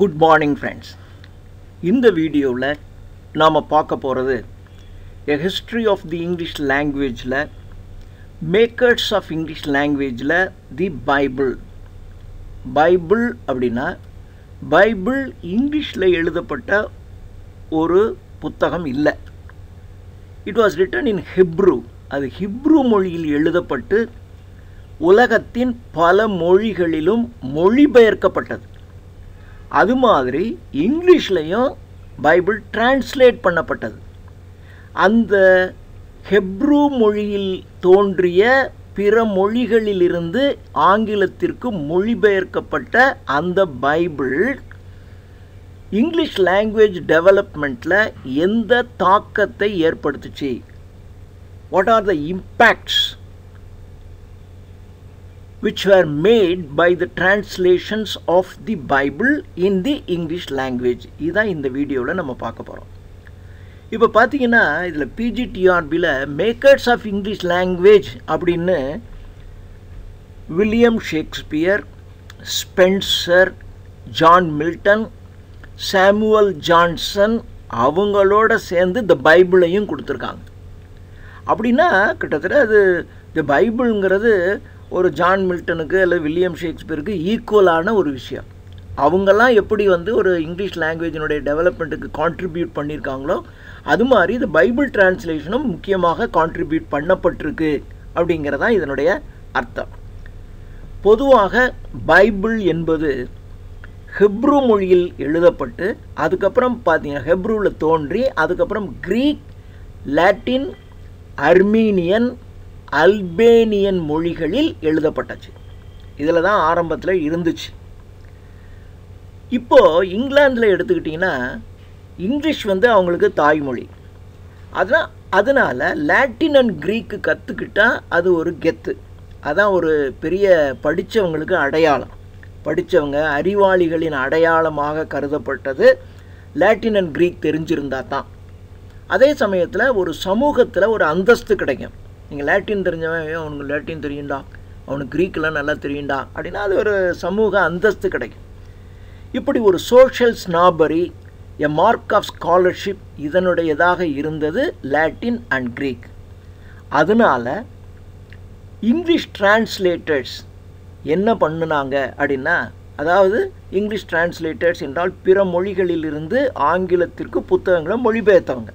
Good morning friends. இந்த வீடியோவில் நாம் பார்க்க போகிறது A History of the English Languageல Makers of English Languageல The Bible. Bible அப்படின்னா பைபிள் இங்கிலீஷில் எழுதப்பட்ட ஒரு புத்தகம் இல்லை. It was written in Hebrew. அது ஹிப்ரு மொழியில் எழுதப்பட்டு உலகத்தின் பல மொழிகளிலும் மொழிபெயர்க்கப்பட்டது. அது மாதிரி இங்கிலீஷ்லையும் பைபிள் டிரான்ஸ்லேட் பண்ணப்பட்டது. அந்த ஹெப்ரு மொழியில் தோன்றிய பிற மொழிகளிலிருந்து ஆங்கிலத்திற்கு மொழிபெயர்க்கப்பட்ட அந்த பைபிள் இங்கிலீஷ் லாங்குவேஜ் டெவலப்மெண்ட்டில் எந்த தாக்கத்தை ஏற்படுத்துச்சு? What are the impacts which were made by the translations of the Bible in the English language. இதான் இந்த வீடியோவில் நம்ம பார்க்க போகிறோம். இப்போ பார்த்தீங்கன்னா இதில் PGTRBயில் மேக்கர்ஸ் ஆஃப் இங்கிலீஷ் லாங்குவேஜ் அப்படின்னு William Shakespeare, Spencer, John Milton, Samuel Johnson அவங்களோட சேர்ந்து த பைபிளையும் கொடுத்துருக்காங்க. அப்படின்னா கிட்டத்தட்ட அது த பைபிள்ங்கிறது ஒரு ஜான் மில்டனுக்கு இல்லை வில்லியம் ஷேக்ஸ்பியருக்கு ஈக்குவலான ஒரு விஷயம். அவங்கெல்லாம் எப்படி ஒரு இங்கிலீஷ் லாங்குவேஜினுடைய டெவலப்மெண்ட்டுக்கு கான்ட்ரிபியூட் பண்ணியிருக்காங்களோ அது மாதிரி இந்த பைபிள் டிரான்ஸ்லேஷனும் முக்கியமாக கான்ட்ரிபியூட் பண்ணப்பட்டிருக்கு அப்படிங்கிறதான் இதனுடைய அர்த்தம். பொதுவாக பைபிள் என்பது ஹெப்ரு மொழியில் எழுதப்பட்டு அதுக்கப்புறம் பார்த்தீங்கன்னா ஹெப்ருவில் தோன்றி அதுக்கப்புறம் கிரீக், லாட்டின், அர்மீனியன், அல்பேனியன் மொழிகளில் எழுதப்பட்டுச்சு. இதில் தான் ஆரம்பத்தில் இருந்துச்சு. இப்போது இங்கிலாந்தில் எடுத்துக்கிட்டிங்கன்னா இங்கிலீஷ் அவங்களுக்கு தாய்மொழி. அதனால் லாட்டின் அண்ட் க்ரீக்கு கற்றுக்கிட்டால் அது ஒரு கெத்து. அதான் ஒரு பெரிய படித்தவங்களுக்கு அடையாளம். படித்தவங்க அறிவாளிகளின் அடையாளமாக கருதப்பட்டது லாட்டின் அண்ட் க்ரீக் தெரிஞ்சிருந்தா தான். அதே சமயத்தில் ஒரு சமூகத்தில் ஒரு அந்தஸ்து கிடைக்கும். நீங்கள் லாட்டின் தெரிஞ்சவன் அவனுக்கு லாட்டின் தெரியும்டா, அவனுக்கு க்ரீக்கெலாம் நல்லா தெரியும்டா அப்படின்னா அது ஒரு சமூக அந்தஸ்து கிடைக்கும். இப்படி ஒரு social snobbery, a mark of scholarship இதனுடையதாக இருந்தது லாட்டின் அண்ட் க்ரீக். அதனால் இங்கிலீஷ் டிரான்ஸ்லேட்டர்ஸ் என்ன பண்ணினாங்க அப்படின்னா, அதாவது இங்கிலீஷ் டிரான்ஸ்லேட்டர்ஸ் என்றால் பிற மொழிகளிலிருந்து ஆங்கிலத்திற்கு புத்தகங்களை மொழிபெயர்த்தவங்க.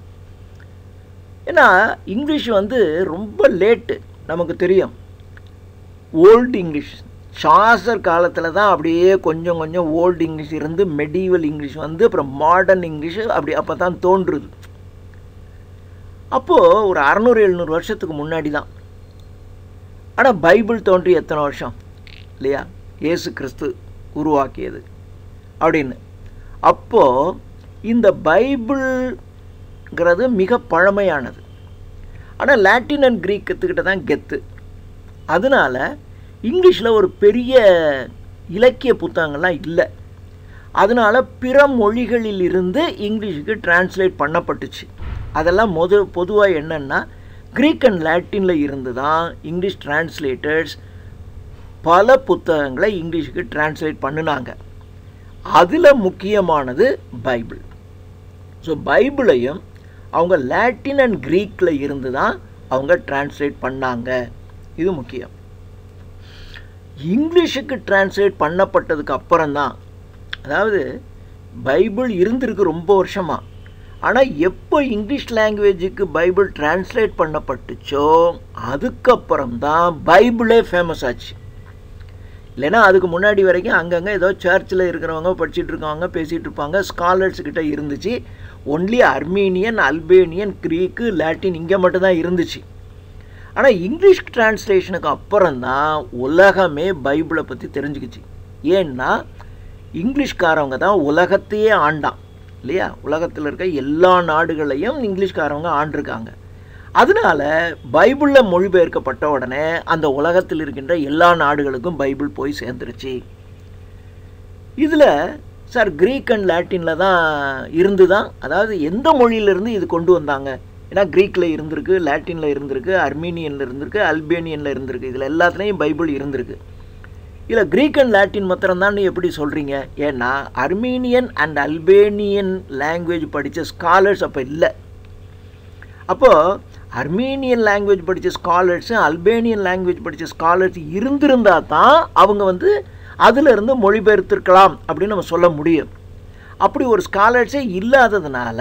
ஏன்னா இங்கிலீஷ் ரொம்ப லேட்டு. நமக்கு தெரியும் ஓல்டு இங்கிலீஷ் சாசர் காலத்தில் தான் அப்படியே கொஞ்சம் கொஞ்சம் ஓல்டு இங்கிலீஷ் இருந்து மெடிவல் இங்கிலீஷ் அப்புறம் மாடர்ன் இங்கிலீஷ் அப்போ தான் தோன்றுது. அப்போது ஒரு 600-700 வருஷத்துக்கு முன்னாடி தான். ஆனால் பைபிள் தோன்றி எத்தனை வருஷம் இல்லையா? இயேசு கிறிஸ்து உருவாக்கியது அப்படின்னு. அப்போது இந்த பைபிள்ங்கிறது மிக பழமையானது. ஆனால் லாட்டின் அண்ட் க்ரீக் கற்றுக்கிட்ட தான் கெத்து. அதனால் இங்கிலீஷில் ஒரு பெரிய இலக்கிய புத்தகங்கள்லாம் இல்லை. அதனால் பிற மொழிகளிலிருந்து இங்கிலீஷுக்கு டிரான்ஸ்லேட் பண்ணப்பட்டுச்சு. அதெல்லாம் பொதுவாக என்னென்னா க்ரீக் அண்ட் லாட்டினில் இருந்து தான் இங்கிலீஷ் டிரான்ஸ்லேட்டர்ஸ் பல புத்தகங்களை இங்கிலீஷுக்கு டிரான்ஸ்லேட் பண்ணினாங்க. அதில் முக்கியமானது பைபிள். ஸோ பைபிளையும் அவங்க லாட்டின் அண்ட் க்ரீக்கில் இருந்து தான் அவங்க டிரான்ஸ்லேட் பண்ணாங்க. இது முக்கியம். இங்கிலீஷுக்கு டிரான்ஸ்லேட் பண்ணப்பட்டதுக்கு அப்புறம்தான், அதாவது பைபிள் இருந்திருக்கு ரொம்ப வருஷமாக. ஆனால் எப்போ இங்கிலீஷ் லாங்குவேஜுக்கு பைபிள் டிரான்ஸ்லேட் பண்ணப்பட்டுச்சோ அதுக்கப்புறம்தான் பைபிளே ஃபேமஸ் ஆச்சு. இல்லைன்னா அதுக்கு முன்னாடி வரைக்கும் அங்கங்கே ஏதோ சர்ச்சில் இருக்கிறவங்க படிச்சுட்டு இருக்கவங்க பேசிகிட்டு இருப்பாங்க, ஸ்காலர்ஸ்கிட்ட இருந்துச்சு. Only Armenian, Albanian, Greek, Latin இங்கே மட்டும்தான் இருந்துச்சு. ஆனால் இங்கிலீஷ் டிரான்ஸ்லேஷனுக்கு அப்புறம்தான் உலகமே பைபிளை பற்றி தெரிஞ்சுக்கிச்சு. ஏன்னா இங்கிலீஷ்காரவங்க தான் உலகத்தையே ஆண்டான் இல்லையா? உலகத்தில் இருக்க எல்லா நாடுகளையும் இங்கிலீஷ்காரவங்க ஆண்டிருக்காங்க. அதனால் பைபிளில் மொழிபெயர்க்கப்பட்ட உடனே அந்த உலகத்தில் இருக்கின்ற எல்லா நாடுகளுக்கும் பைபிள் போய் சேர்ந்துருச்சு. இதில் சார் க்ரீக் அண்ட் லாட்டினில் தான் இருந்து தான், அதாவது எந்த மொழியிலேருந்து இது கொண்டு வந்தாங்க? ஏன்னா க்ரீக்கில் இருந்திருக்கு, லாட்டினில் இருந்திருக்கு, அர்மீனியனில் இருந்திருக்கு, அல்பேனியனில் இருந்திருக்கு. இதில் எல்லாத்துலேயும் பைபிள் இருந்திருக்கு. இல்லை க்ரீக் அண்ட் லாட்டின் மாத்திரம்தான் எப்படி சொல்கிறீங்க? ஏன்னா அர்மீனியன் அண்ட் அல்பேனியன் லாங்குவேஜ் படித்த ஸ்காலர்ஸ் அப்போ இல்லை. அப்போது அர்மீனியன் லாங்குவேஜ் படித்த ஸ்காலர்ஸு அல்பேனியன் லாங்குவேஜ் படித்த ஸ்காலர்ஸ் இருந்திருந்தால் தான் அவங்க அதிலிருந்து மொழிபெயர்த்திருக்கலாம் அப்படின்னு நம்ம சொல்ல முடியும். அப்படி ஒரு ஸ்காலர்ஸே இல்லாததுனால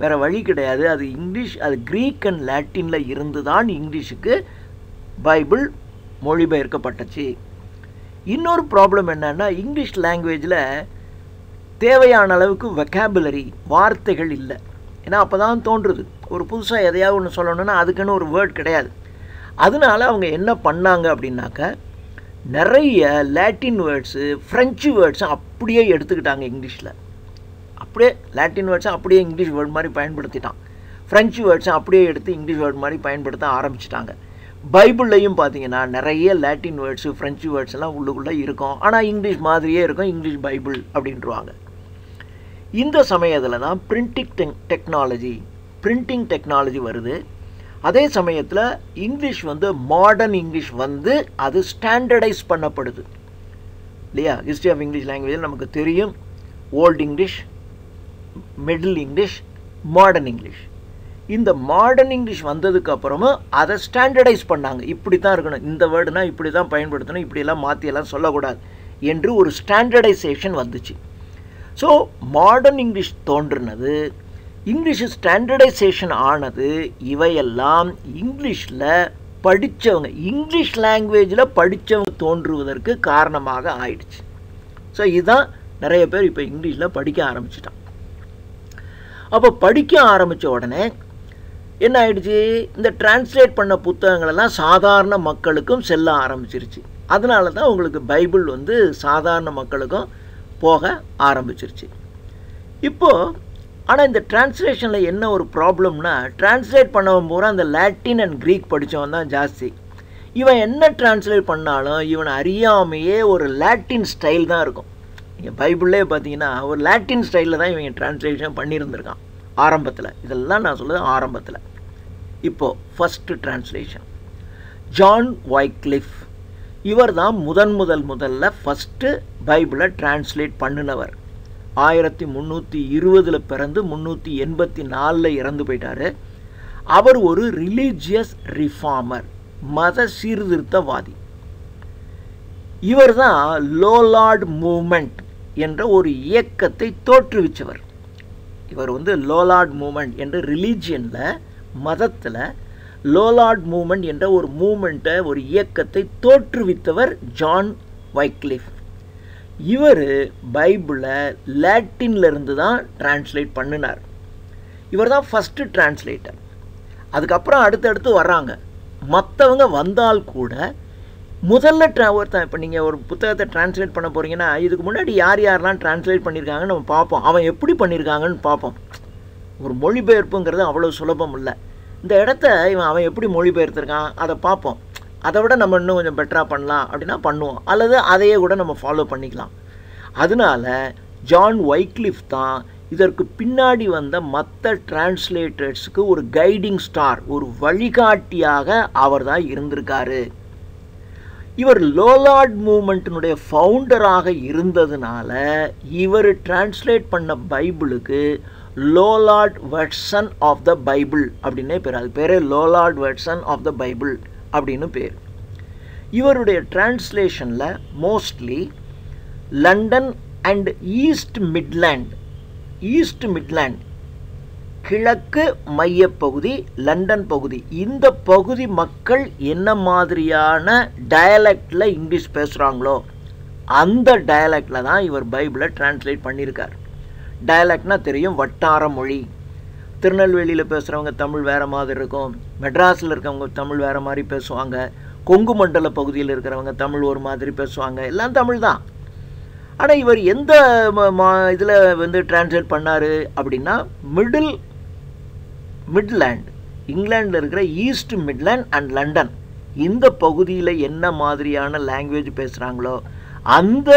வேறு வழி கிடையாது. அது இங்கிலீஷ், அது க்ரீக் அண்ட் லாட்டினில் இருந்து தான் இங்கிலீஷுக்கு பைபிள் மொழிபெயர்க்கப்பட்டுச்சு. இன்னொரு ப்ராப்ளம் என்னன்னா, இங்கிலீஷ் லாங்குவேஜில் தேவையான அளவுக்கு வெக்காபுலரி, வார்த்தைகள் இல்லை. ஏன்னா அப்போ தான் தோன்றுறது, ஒரு புதுசாக எதையாவது ஒன்று சொல்லணுன்னா அதுக்குன்னு ஒரு வேர்ட் கிடையாது. அதனால அவங்க என்ன பண்ணாங்க அப்படின்னாக்கா, நிறைய லாட்டின் வேர்ட்ஸு, ஃப்ரெஞ்சு வேர்ட்ஸும் அப்படியே எடுத்துக்கிட்டாங்க இங்கிலீஷில். அப்படியே லாட்டின் வேர்ட்ஸை அப்படியே இங்கிலீஷ் வேர்ட் மாதிரி பயன்படுத்திட்டான். ஃப்ரெஞ்சு வேர்ட்ஸை அப்படியே எடுத்து இங்கிலீஷ் வேர்ட் மாதிரி பயன்படுத்த ஆரம்பிச்சிட்டாங்க. பைபிள்லையும் பார்த்தீங்கன்னா நிறைய லாட்டின் வேர்ட்ஸு, ஃப்ரெஞ்சு வேர்ட்ஸ் எல்லாம் உள்ளுக்குள்ளே இருக்கும். ஆனால் இங்கிலீஷ் மாதிரியே இருக்கும், இங்கிலீஷ் பைபிள் அப்படின்ட்டுருவாங்க. இந்த சமயத்தில் தான் பிரிண்டிங் டெக்னாலஜி வருது. அதே சமயத்தில் இங்கிலீஷ் மாடர்ன் இங்கிலீஷ் அது ஸ்டாண்டர்டைஸ் பண்ணப்படுது இல்லையா? ஹிஸ்ட்ரி ஆஃப் இங்கிலீஷ் லாங்குவேஜில் நமக்கு தெரியும், old English, middle English, modern English. இந்த மாடர்ன் இங்கிலீஷ் வந்ததுக்கப்புறமா அதை ஸ்டாண்டர்டைஸ் பண்ணாங்க. இப்படி தான் இருக்கணும், இந்த வேர்டுனா இப்படி தான் பயன்படுத்தணும், இப்படியெல்லாம் மாற்றியெல்லாம் சொல்லக்கூடாது என்று ஒரு ஸ்டாண்டர்டைசேஷன் வந்துச்சு. ஸோ மாடர்ன் இங்கிலீஷ் தோன்றுனது, இங்கிலீஷ் ஸ்டாண்டர்டைசேஷன் ஆனது, இவையெல்லாம் இங்கிலீஷில் படித்தவங்க, இங்கிலீஷ் லாங்குவேஜில் படித்தவங்க தோன்றுவதற்கு காரணமாக ஆயிடுச்சு. ஸோ இதுதான் நிறைய பேர் இப்போ இங்கிலீஷில் படிக்க ஆரம்பிச்சிட்டான். அப்போ படிக்க ஆரம்பித்த உடனே என்ன ஆயிடுச்சு, இந்த டிரான்ஸ்லேட் பண்ண புத்தகங்களெல்லாம் சாதாரண மக்களுக்கும் செல்ல ஆரம்பிச்சிருச்சு. அதனால தான் உங்களுக்கு பைபிள் சாதாரண மக்களுக்கும் போக ஆரம்பிச்சிருச்சு. இப்போது ஆனால் இந்த டிரான்ஸ்லேஷனில் என்ன ஒரு ப்ராப்ளம்னா, டிரான்ஸ்லேட் பண்ணவன் பூரா அந்த லாட்டின் அண்ட் க்ரீக் படித்தவன் தான் ஜாஸ்தி. இவன் என்ன டிரான்ஸ்லேட் பண்ணாலும் இவன் அறியாமையே ஒரு லாட்டின் ஸ்டைல் தான் இருக்கும். நீங்கள் பைபிள்லே பார்த்தீங்கன்னா ஒரு லாட்டின் ஸ்டைலில் தான் இவங்க டிரான்ஸ்லேஷன் பண்ணியிருந்திருக்கான் ஆரம்பத்தில். இதெல்லாம் நான் சொல்லுறது ஆரம்பத்தில். இப்போது ஃபஸ்ட்டு டிரான்ஸ்லேஷன் ஜான் வைக்லிஃப், இவர் தான் முதல்ல ஃபஸ்ட்டு பைபிளை டிரான்ஸ்லேட் பண்ணினவர். 1320 பிறந்து 384 இறந்து போயிட்டார். அவர் ஒரு ரிலீஜியஸ் ரிஃபார்மர், மத சீர்திருத்தவாதி. இவர் தான் லோலார்ட் மூவ்மெண்ட் என்ற ஒரு இயக்கத்தை தோற்றுவிச்சவர். இவர் லோலார்ட் மூவ்மெண்ட் என்ற ரிலீஜியனில், மதத்தில் லோலார்ட் மூவ்மெண்ட் என்ற ஒரு மூவ்மெண்ட்டை, ஒரு இயக்கத்தை தோற்றுவித்தவர் ஜான் வைக்லிஃப். இவர் பைபிளை லாட்டின்லேருந்து தான் டிரான்ஸ்லேட் பண்ணினார். இவர் தான் ஃபஸ்ட்டு டிரான்ஸ்லேட்டர். அதுக்கப்புறம் அடுத்தடுத்து வர்றாங்க. மற்றவங்க வந்தால் கூட முதல்ல ஒருத்தன், இப்போ நீங்கள் ஒரு புத்தகத்தை டிரான்ஸ்லேட் பண்ண போகிறீங்கன்னா இதுக்கு முன்னாடி யாரெல்லாம் டிரான்ஸ்லேட் பண்ணியிருக்காங்கன்னு நம்ம பார்ப்போம், அவன் எப்படி பண்ணியிருக்காங்கன்னு பார்ப்போம். ஒரு மொழிபெயர்ப்புங்கிறது அவ்வளோ சுலபம் இல்லை. இந்த இடத்த அவன் எப்படி மொழிபெயர்த்திருக்கான் அதை பார்ப்போம். அதை விட நம்ம இன்னும் கொஞ்சம் பெட்டராக பண்ணலாம் அப்படின்னா பண்ணுவோம், அல்லது அதையே கூட நம்ம ஃபாலோ பண்ணிக்கலாம். அதனால ஜான் வைக்லிஃப் தான் இதற்கு பின்னாடி வந்த மற்ற டிரான்ஸ்லேட்டர்ஸுக்கு ஒரு கைடிங் ஸ்டார், ஒரு வழிகாட்டியாக அவர் தான் இருந்திருக்காரு. இவர் லோலார்ட் மூவ்மெண்ட்டினுடைய ஃபவுண்டராக இருந்ததுனால இவர் டிரான்ஸ்லேட் பண்ண பைபிளுக்கு Lollard version of the Bible அப்படின்னே பேர். அது பேர் Lollard version of the Bible அப்படின்னு பேர். இவருடைய டிரான்ஸ்லேஷனில் mostly London and East Midland, கிழக்கு மையப்பகுதி, லண்டன் பகுதி, இந்த பகுதி மக்கள் என்ன மாதிரியான டயலெக்டில் இங்கிலீஷ் பேசுகிறாங்களோ அந்த டயலெக்டில் தான் இவர் பைபிளை டிரான்ஸ்லேட் பண்ணியிருக்கார். டயலெக்ட்னா தெரியும், வட்டார மொழி. திருநெல்வேலியில் பேசுகிறவங்க தமிழ் வேறு மாதிரி இருக்கும், மெட்ராஸில் இருக்கிறவங்க தமிழ் வேறு மாதிரி பேசுவாங்க, கொங்கு மண்டல பகுதியில் இருக்கிறவங்க தமிழ் ஒரு மாதிரி பேசுவாங்க, எல்லாம் தமிழ் தான். ஆனால் இவர் எந்த இதில் டிரான்ஸ்லேட் பண்ணார் அப்படின்னா மிட்லேண்ட், இங்கிலாண்டில் இருக்கிற ஈஸ்ட் மிட்லேண்ட் அண்ட் லண்டன், இந்த பகுதியில் என்ன மாதிரியான லாங்குவேஜ் பேசுகிறாங்களோ அந்த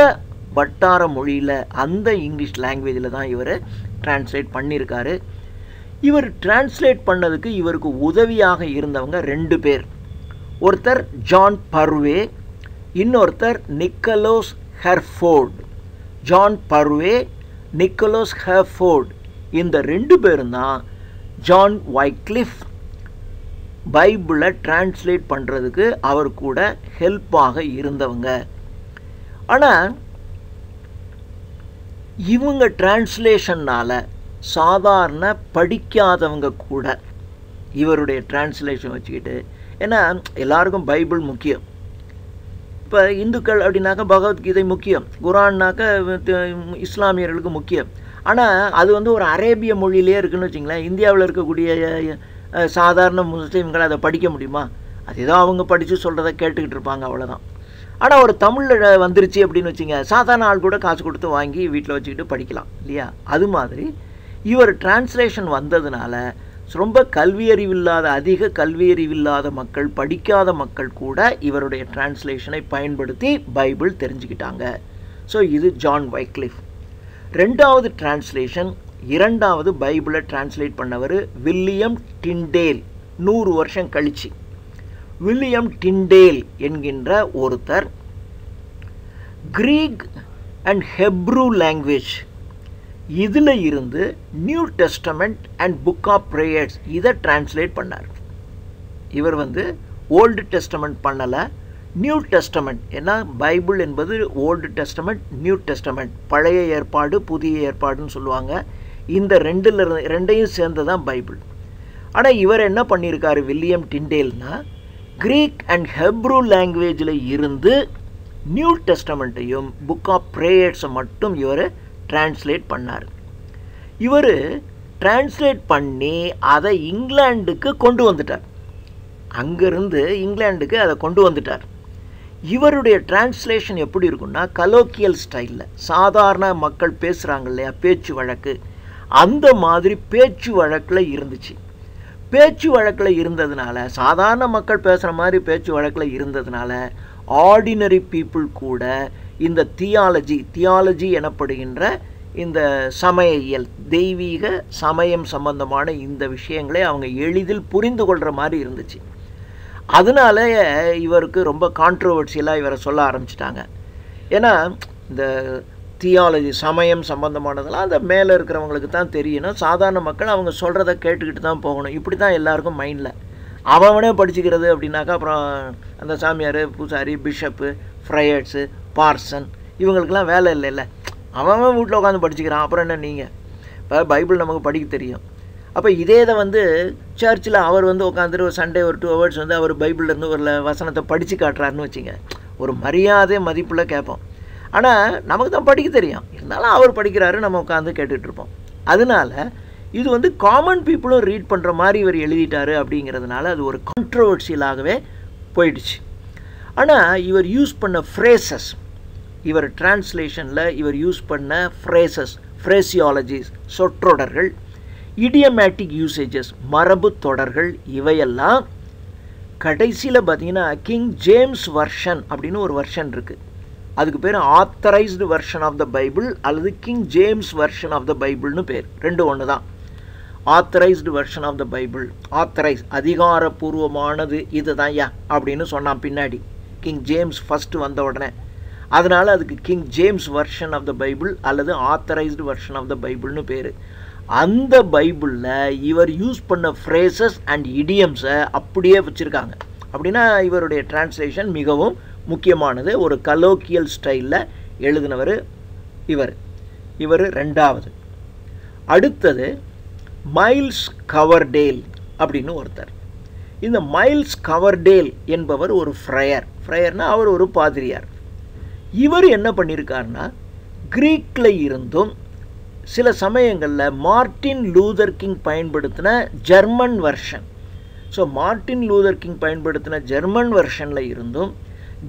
வட்டார மொழியில், அந்த இங்கிலீஷ் லாங்குவேஜில் தான் இவர் டிரான்ஸ்லேட் பண்ணியிருக்காரு. இவர் டிரான்ஸ்லேட் பண்ணதுக்கு இவருக்கு உதவியாக இருந்தவங்க 2 பேர். ஒருத்தர் ஜான் பர்வே, இன்னொருத்தர் நிக்கலோஸ் ஹெர்ஃபோர்ட். ஜான் பர்வே, நிக்கலோஸ் ஹெர்ஃபோர்ட், இந்த 2 பேரும் தான் ஜான் வைக்லிஃப் பைபிளை டிரான்ஸ்லேட் பண்ணுறதுக்கு அவர் கூட ஹெல்ப்பாக இருந்தவங்க. ஆனால் இவங்க டிரான்ஸ்லேஷன்னால் சாதாரண படிக்காதவங்க கூட இவருடைய டிரான்ஸ்லேஷன் வச்சுக்கிட்டு, ஏன்னா எல்லாருக்கும் பைபிள் முக்கியம். இப்போ இந்துக்கள் அப்படின்னாக்கா பகவத்கீதை முக்கியம், குரான்னாக்கா இஸ்லாமியர்களுக்கு முக்கியம். ஆனால் அது வந்து ஒரு அரேபிய மொழியிலே இருக்குதுன்னு வச்சிங்களேன். இந்தியாவில் இருக்கக்கூடிய சாதாரண முஸ்லீம்கள் அதை படிக்க முடியுமா? அது ஏதோ அவங்க படித்து சொல்கிறத கேட்டுக்கிட்டு இருப்பாங்க, அவ்வளோதான். ஆனால் ஒரு தமிழில் வந்துருச்சு அப்படின்னு வச்சுங்க, சாதாரண ஆள் கூட காசு கொடுத்து வாங்கி வீட்டில் வச்சுக்கிட்டு படிக்கலாம் இல்லையா? அது மாதிரி இவர் டிரான்ஸ்லேஷன் வந்ததுனால ரொம்ப கல்வியறிவில்லாத, அதிக கல்வியறிவில்லாத மக்கள், படிக்காத மக்கள் கூட இவருடைய டிரான்ஸ்லேஷனை பயன்படுத்தி பைபிள் தெரிஞ்சுக்கிட்டாங்க. ஸோ இது ஜான் வைக்லிஃப். 2வது டிரான்ஸ்லேஷன், 2வது பைபிளை டிரான்ஸ்லேட் பண்ணவர் வில்லியம் டிண்டேல். 100 வருஷம் கழிச்சு வில்லியம் டிண்டேல் என்கின்ற ஒருத்தர் கிரீக் அண்ட் ஹெப்ரூ லாங்குவேஜ் இதில் இருந்து New Testament and book of prayers இதை டிரான்ஸ்லேட் பண்ணார். இவர் வந்து ஓல்டு டெஸ்டமெண்ட் பண்ணலை, நியூ டெஸ்டமெண்ட். ஏன்னா பைபிள் என்பது ஓல்டு டெஸ்டமெண்ட், நியூ டெஸ்டமெண்ட், பழைய ஏற்பாடு புதிய ஏற்பாடுன்னு சொல்லுவாங்க. இந்த ரெண்டையும் சேர்ந்து தான் பைபிள். ஆனால் இவர் என்ன பண்ணியிருக்காரு வில்லியம் டிண்டேல்னா, கிரீக் அண்ட் ஹெப்ரூ லாங்குவேஜில் இருந்து நியூ டெஸ்டமெண்ட்டையும் புக் ஆஃப் ப்ரேயர்ஸை மட்டும் இவர் டிரான்ஸ்லேட் பண்ணார். இவர் டிரான்ஸ்லேட் பண்ணி அதை இங்கிலாந்துக்கு கொண்டு வந்துட்டார். அங்கேருந்து இங்கிலாந்துக்கு அதை கொண்டு வந்துட்டார். இவருடைய டிரான்ஸ்லேஷன் எப்படி இருக்குன்னா, கலோக்கியல் ஸ்டைலில், சாதாரண மக்கள் பேசுகிறாங்க இல்லையா, பேச்சு வழக்கு, அந்த மாதிரி பேச்சு வழக்கில் இருந்துச்சு. பேச்சு வழக்கில் இருந்ததுனால, சாதாரண மக்கள் பேசுகிற மாதிரி பேச்சு வழக்கில் இருந்ததுனால, ஆர்டினரி பீப்புள் கூட இந்த தியாலஜி எனப்படுகின்ற இந்த சமயியல், தெய்வீக சமயம் சம்பந்தமான இந்த விஷயங்களை அவங்க எளிதில் புரிந்து கொள்கிற மாதிரி இருந்துச்சு. அதனால இவருக்கு ரொம்ப கான்ட்ரோவர்சியலாக இவரை சொல்ல ஆரம்பிச்சிட்டாங்க. ஏன்னா இந்த தியாலஜி, சமயம் சம்பந்தமானதெல்லாம் அந்த மேலே இருக்கிறவங்களுக்கு தான் தெரியணும், சாதாரண மக்கள் அவங்க சொல்கிறத கேட்டுக்கிட்டு தான் போகணும். இப்படி தான் எல்லாருக்கும் மைண்டில். அவனே படிச்சுக்கிறது அப்படின்னாக்கா அப்புறம் அந்த சாமியார், பூசாரி, பிஷப்பு, ஃப்ரையர்ஸு, பார்சன் இவங்களுக்கெல்லாம் வேலை இல்லைல்ல. அவன் வீட்டில் உட்காந்து படிச்சுக்கிறான், அப்புறம் என்ன நீங்கள்? இப்போ பைபிள் நமக்கு படிக்க தெரியும். அப்போ இதே இதை வந்து சர்ச்சில் அவர் வந்து உட்காந்துட்டு ஒரு சண்டே ஒரு 2 hours வந்து அவர் பைபிள்லேருந்து ஒரு வசனத்தை படித்து காட்டுறாருன்னு வச்சுங்க, ஒரு மரியாதை மதிப்பில் கேட்போம். ஆனால் நமக்கு தான் படிக்க தெரியும், இருந்தாலும் அவர் படிக்கிறாரு, நம்ம உட்காந்து கேட்டுட்ருப்போம். அதனால இது வந்து காமன் பீப்புளும் ரீட் பண்ணுற மாதிரி இவர் எழுதிட்டாரு அப்படிங்கிறதுனால அது ஒரு கான்ட்ரோவர்சியலாகவே போயிடுச்சு. ஆனால் இவர் யூஸ் பண்ண ஃப்ரேசஸ், இவர் டிரான்ஸ்லேஷனில் இவர் யூஸ் பண்ண ஃப்ரேசியாலஜிஸ், சொற்றொடர்கள், இடியமேட்டிக் யூசேஜஸ், மரபு தொடர்கள், இவையெல்லாம் கடைசியில் பார்த்தீங்கன்னா கிங் ஜேம்ஸ் வெர்ஷன் அப்படின்னு ஒரு வெர்ஷன் இருக்குது. அதுக்கு பேர் authorised version of the Bible அல்லது King James version of the பைபிள்னு பேர். 2 ஒன்று தான். Authorised version of the Bible, authorise அதிகாரப்பூர்வமானது இது தான் யா அப்படின்னு சொன்னான் பின்னாடி கிங் ஜேம்ஸ் ஃபஸ்ட்டு வந்த உடனே. அதனால் அதுக்கு King James version of the Bible அல்லது ஆத்தரைஸ்டு வெர்ஷன் ஆஃப் த பைபிள்னு பேர். அந்த பைபிளில் இவர் யூஸ் பண்ண ஃப்ரேசஸ் அண்ட் இடியம்ஸை அப்படியே வச்சுருக்காங்க. அப்படின்னா இவருடைய டிரான்ஸ்லேஷன் மிகவும் முக்கியமானது. ஒரு கலோக்கியல் ஸ்டைலில் எழுதினவர் இவர் 2வது. அடுத்தது மைல்ஸ் கவர்டேல் அப்படின்னு ஒருத்தர். இந்த மைல்ஸ் கவர்டேல் என்பவர் ஒரு ஃப்ரையர்னா அவர் ஒரு பாதிரியார். இவர் என்ன பண்ணியிருக்காருன்னா, கிரீக்கில் இருந்தும் சில சமயங்களில் மார்ட்டின் லூதர் கிங் பயன்படுத்தின German version, so Martin Luther king பயன்படுத்தின ஜெர்மன் வெர்ஷனில் இருந்தும்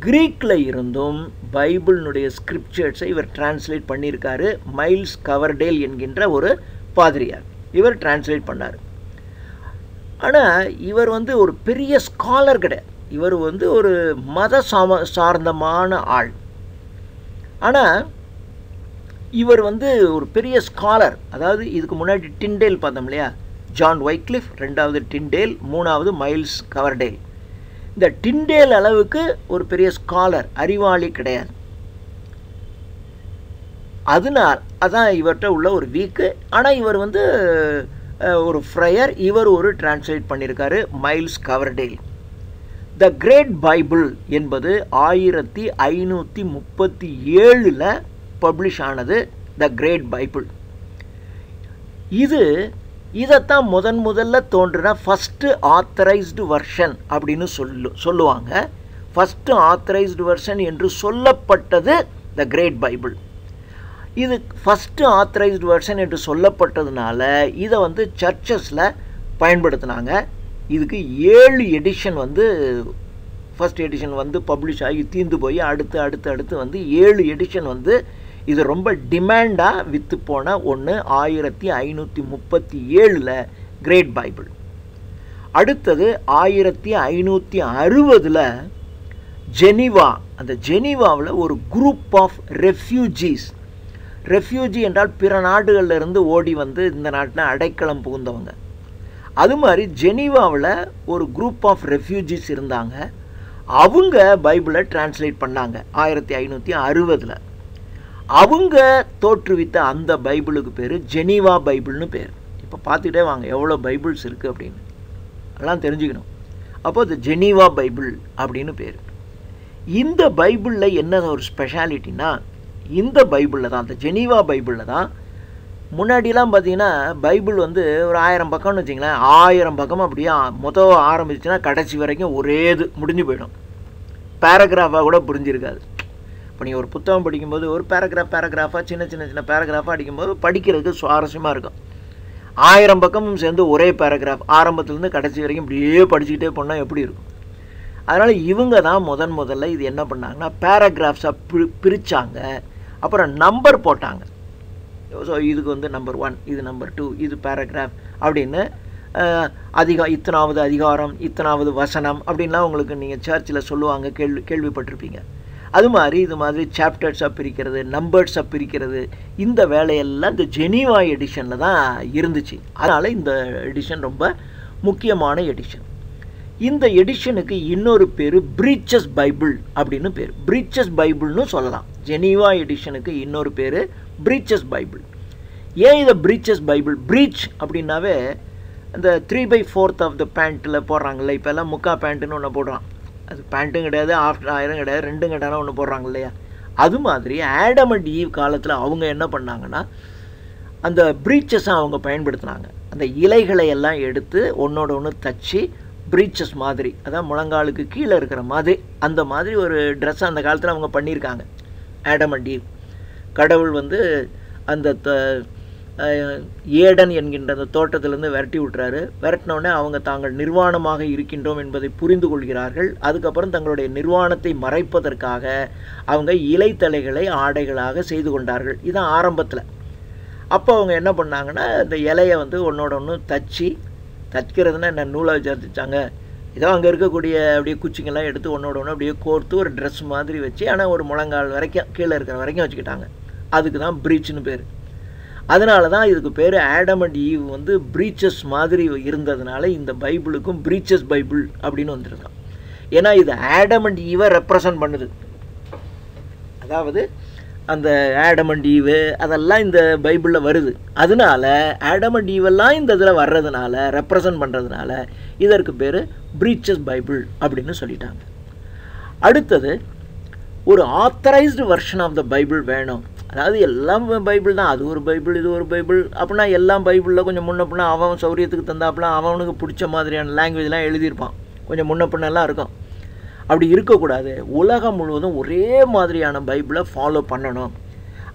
கிரீக்கில் இருந்தும் பைபிளினுடைய ஸ்கிரிப்சர்ஸை இவர் டிரான்ஸ்லேட் பண்ணியிருக்காரு. மைல்ஸ் கவர்டேல் என்கின்ற ஒரு பாதிரியார் இவர் டிரான்ஸ்லேட் பண்ணார். ஆனால் இவர் வந்து ஒரு பெரிய ஸ்காலர் கிடையாது, இவர் வந்து ஒரு மத சார்ந்தமான ஆள். ஆனால் இவர் வந்து ஒரு பெரிய ஸ்காலர். அதாவது இதுக்கு முன்னாடி டிண்டேல் பார்த்தோம் இல்லையா, ஜான் வைக்லிஃப், 2வது டிண்டேல், 3வது மைல்ஸ் கவர்டேல். இந்த டிண்டேல் அளவுக்கு ஒரு பெரிய ஸ்காலர், அறிவாளி கிடையாது. அதனால் அதான் இவர்கிட்ட உள்ள ஒரு வீக்கு. ஆனால் இவர் வந்து ஒரு ஃப்ரையர், இவர் ஒரு டிரான்ஸ்லேட் பண்ணியிருக்காரு, மைல்ஸ் கவர்டேல். த கிரேட் பைபிள் என்பது 1537 பப்ளிஷ் ஆனது. த கிரேட் பைபிள் இதைத்தான் முதல்ல தோன்றின ஃபஸ்ட்டு ஆத்தரைஸ்டு வெர்ஷன் அப்படின்னு சொல்லுவாங்க. ஃபஸ்ட்டு ஆத்தரைஸ்டு வெர்ஷன் என்று சொல்லப்பட்டது த கிரேட் பைபிள். இது ஃபஸ்ட்டு ஆத்தரைஸ்டு வெர்ஷன் என்று சொல்லப்பட்டதுனால இதை வந்து சர்ச்சஸில் பயன்படுத்தினாங்க. இதுக்கு 7 எடிஷன் வந்து, ஃபஸ்ட் எடிஷன் வந்து பப்ளிஷ் ஆகி தீர்ந்து போய் அடுத்து வந்து 7 எடிஷன் வந்து இது ரொம்ப டிமாண்டாக விற்று போன ஒன்று. 1537 கிரேட் பைபிள். அடுத்தது 1560 ஜெனீவா. அந்த ஜெனீவாவில் ஒரு குரூப் ஆஃப் ரெஃப்யூஜிஸ், ரெஃப்யூஜி என்றால் பிற நாடுகளில் இருந்து ஓடி வந்து இந்த நாட்டில் அடைக்கலம் புகுந்தவங்க. அது மாதிரி ஜெனீவாவில் ஒரு குரூப் ஆஃப் ரெஃப்யூஜிஸ் இருந்தாங்க. அவங்க பைபிளை டிரான்ஸ்லேட் பண்ணாங்க 1560. அவங்க தோற்றுவித்த அந்த பைபிளுக்கு பேர் ஜெனீவா பைபிள்னு பேர். இப்போ பார்த்துக்கிட்டே வாங்க எவ்வளோ பைபிள்ஸ் இருக்குது அப்படின்னு எல்லாம் தெரிஞ்சுக்கணும். அப்போது இது ஜெனீவா பைபிள் அப்படின்னு பேர். இந்த பைபிளில் என்ன ஒரு ஸ்பெஷாலிட்டினா, இந்த பைபிளில் தான், அந்த ஜெனீவா பைபிளில் தான், முன்னாடிலாம் பார்த்தீங்கன்னா பைபிள் வந்து ஒரு 1000 பக்கம்னு வச்சிங்களேன், 1000 பக்கம் அப்படியே ஆரம்பிச்சுன்னா கடைசி வரைக்கும் ஒரே இது முடிஞ்சு போயிடும். பேராகிராஃபாக கூட புரிஞ்சிருக்காது. இப்போ நீங்கள் ஒரு புத்தகம் படிக்கும்போது ஒரு பேராகிராஃபாக சின்ன பேராகிராஃபாக அடிக்கும்போது படிக்கிறதுக்கு சுவாரஸ்யமாக இருக்கும். 1000 பக்கமும் சேர்ந்து ஒரே பேராகிராஃப் ஆரம்பத்துலேருந்து கடைசி வரைக்கும் இப்படியே படிச்சுக்கிட்டே போனால் எப்படி இருக்கும்? அதனால் இவங்க தான் முதல்ல இது என்ன பண்ணாங்கன்னா பேராகிராஃப்ஸாக பிரித்தாங்க. அப்புறம் நம்பர் போட்டாங்க. ஸோ இதுக்கு வந்து நம்பர் 1, இது நம்பர் 2, இது பேராகிராஃப் அப்படின்னு இத்தனாவது அதிகாரம், இத்தனாவது வசனம் அப்படின்லாம் உங்களுக்கு நீங்கள் சர்ச்சில் சொல்லுவாங்க, கேள்விப்பட்டிருப்பீங்க. அது மாதிரி இது மாதிரி சாப்டர்ஸாக பிரிக்கிறது, நம்பர்ஸாக பிரிக்கிறது, இந்த வேலையெல்லாம் இந்த ஜெனீவா எடிஷனில் தான் இருந்துச்சு. அதனால் இந்த எடிஷன் ரொம்ப முக்கியமான எடிஷன். இந்த எடிஷனுக்கு இன்னொரு பேர் பிரீச்சஸ் பைபிள் அப்படின்னு பேர். பிரீச்சஸ் பைபிள்னு சொல்லலாம். ஜெனீவா எடிஷனுக்கு இன்னொரு பேர் பிரீச்சஸ் பைபிள். ஏன் இதை பிரீச்சஸ் பைபிள்? பிரீச் அப்படின்னாவே இந்த 3/4 ஆஃப் த பேண்ட்டில் போடுறாங்கல்ல, இப்போ எல்லாம் முக்கா பேண்ட்டுன்னு ஒன்று போடுறான். அது பேண்ட்டும் கிடையாது, ஆஃப்டர் ஆயிரம் கிடையாது, 2 கட்டான ஒன்று போடுறாங்க இல்லையா? அது மாதிரி ஆடம் அண்ட் ஈவ் காலத்தில் அவங்க என்ன பண்ணாங்கன்னா அந்த பிரீச்சஸை அவங்க பயன்படுத்தினாங்க. அந்த இலைகளை எல்லாம் எடுத்து ஒன்றோட ஒன்று தச்சு பிரீச்சஸ் மாதிரி, அதான் முழங்காலுக்கு கீழே இருக்கிற மாதிரி, அந்த மாதிரி ஒரு ட்ரெஸ் அந்த காலத்தில் அவங்க பண்ணியிருக்காங்க. Adam and eve. கடவுள் வந்து அந்த ஏடன் என்கின்ற அந்த தோட்டத்திலேருந்து விரட்டி விட்டுறாரு. விரட்டினோடனே அவங்க தாங்கள் நிர்வாணமாக இருக்கின்றோம் என்பதை புரிந்து கொள்கிறார்கள். அதுக்கப்புறம் தங்களுடைய நிர்வாணத்தை மறைப்பதற்காக அவங்க இலைத்தலைகளை ஆடைகளாக செய்து கொண்டார்கள். இதுதான் ஆரம்பத்தில். அப்போ அவங்க என்ன பண்ணாங்கன்னா இந்த இலையை வந்து ஒன்றோட ஒன்று தைக்கிறதுனா என்ன, நூலை சேர்த்துச்சாங்க. இதோ அங்கே இருக்கக்கூடிய அப்படியே குச்சிங்கெல்லாம் எடுத்து ஒன்றோட ஒன்று அப்படியே கோர்த்து ஒரு ட்ரெஸ் மாதிரி வச்சு, ஆனால் ஒரு முழங்கால் வரைக்கும் கீழே இருக்கிற வரைக்கும் வச்சுக்கிட்டாங்க. அதுக்கு தான் பிரீச்னு பேர். அதனால தான் இதுக்கு பேர் ஆடம் அண்ட் ஈவ் வந்து பிரீச்சஸ் மாதிரி இருந்ததுனால இந்த பைபிளுக்கும் பிரீச்சஸ் பைபிள் அப்படின்னு வந்துருக்கான். ஏன்னா இது ஆடம் அண்ட் ஈவை ரெப்ரசன்ட் பண்ணுது. அதாவது அந்த ஆடம் அண்ட் ஈவு அதெல்லாம் இந்த பைபிளில் வருது. அதனால ஆடம் அண்ட் ஈவெல்லாம் இந்த இதில் வர்றதுனால, ரெப்ரசன்ட் பண்ணுறதுனால இதற்கு பேர் பிரீச்சஸ் பைபிள் அப்படின்னு சொல்லிட்டாங்க. அடுத்தது ஒரு authorised version of the Bible வேணும். அதாவது எல்லாம் பைபிள் தான், அது ஒரு பைபிள் இது ஒரு பைபிள் அப்படின்னா எல்லாம் பைபிளில் கொஞ்சம் முன்ன பின்ன அவன் சௌரியத்துக்கு தந்தாப்புலாம் அவனுக்கு பிடிச்ச மாதிரியான லாங்குவேஜ்லாம் எழுதியிருப்பான். கொஞ்சம் முன்ன பின்னெல்லாம் இருக்கும். அப்படி இருக்கக்கூடாது. உலகம் முழுவதும் ஒரே மாதிரியான பைபிளை ஃபாலோ பண்ணணும்.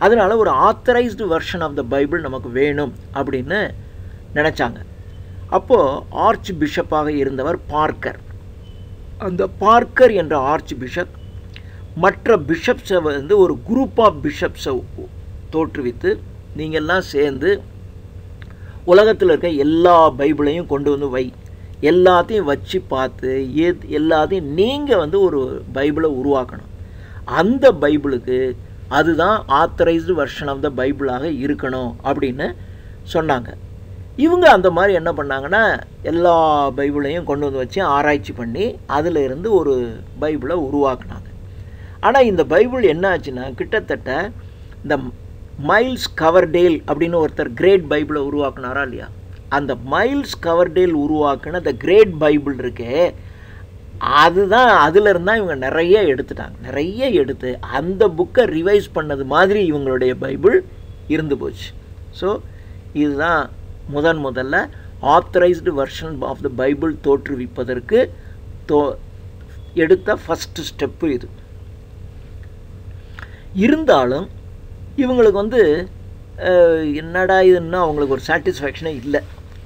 அதனால் ஒரு authorised version of the Bible நமக்கு வேணும் அப்படின்னு நினச்சாங்க. அப்போது ஆர்ச் பிஷப்பாக இருந்தவர் பார்க்கர். அந்த பார்க்கர் என்ற ஆர்ச் பிஷப் மற்ற பிஷப்ஸை வந்து ஒரு குரூப் ஆஃப் பிஷப்ஸை தோற்றுவித்து நீங்கள்லாம் சேர்ந்து உலகத்தில் இருக்க எல்லா பைபிளையும் கொண்டு வந்து எல்லாத்தையும் வச்சு பார்த்து எல்லாத்தையும் நீங்கள் வந்து ஒரு பைபிளை உருவாக்கணும். அந்த பைபிளுக்கு அதுதான் ஆத்தரைஸ்டு வெர்ஷன் ஆஃப் த பைபிளாக இருக்கணும் அப்படின்னு சொன்னாங்க. இவங்க அந்த மாதிரி என்ன பண்ணாங்கன்னா எல்லா பைபிளையும் கொண்டு வந்து வச்சு ஆராய்ச்சி பண்ணி அதில் இருந்து ஒரு பைபிளை உருவாக்குனாங்க. ஆனால் இந்த பைபிள் என்ன ஆச்சுன்னா கிட்டத்தட்ட இந்த மைல்ஸ் கவர்டேல் அப்படின்னு ஒருத்தர் கிரேட் பைபிளை உருவாக்குனாரா இல்லையா, அந்த மைல்ஸ் கவர்டேல் உருவாக்குன த கிரேட் பைபிள் இருக்கே, அதுதான் அதிலிருந்து தான் இவங்க நிறைய எடுத்துட்டாங்க. நிறைய எடுத்து அந்த புக்கை ரிவைஸ் பண்ணது மாதிரி இவங்களுடைய பைபிள் இருந்து போச்சு. ஸோ இதுதான் முதல்ல authorised version of the Bible தோற்றுவிப்பதற்கு எடுத்த ஃபஸ்ட்டு ஸ்டெப்பு இது. இருந்தாலும் இவங்களுக்கு என்னடா இதுன்னா அவங்களுக்கு ஒரு சாட்டிஸ்ஃபேக்ஷனே இல்லை,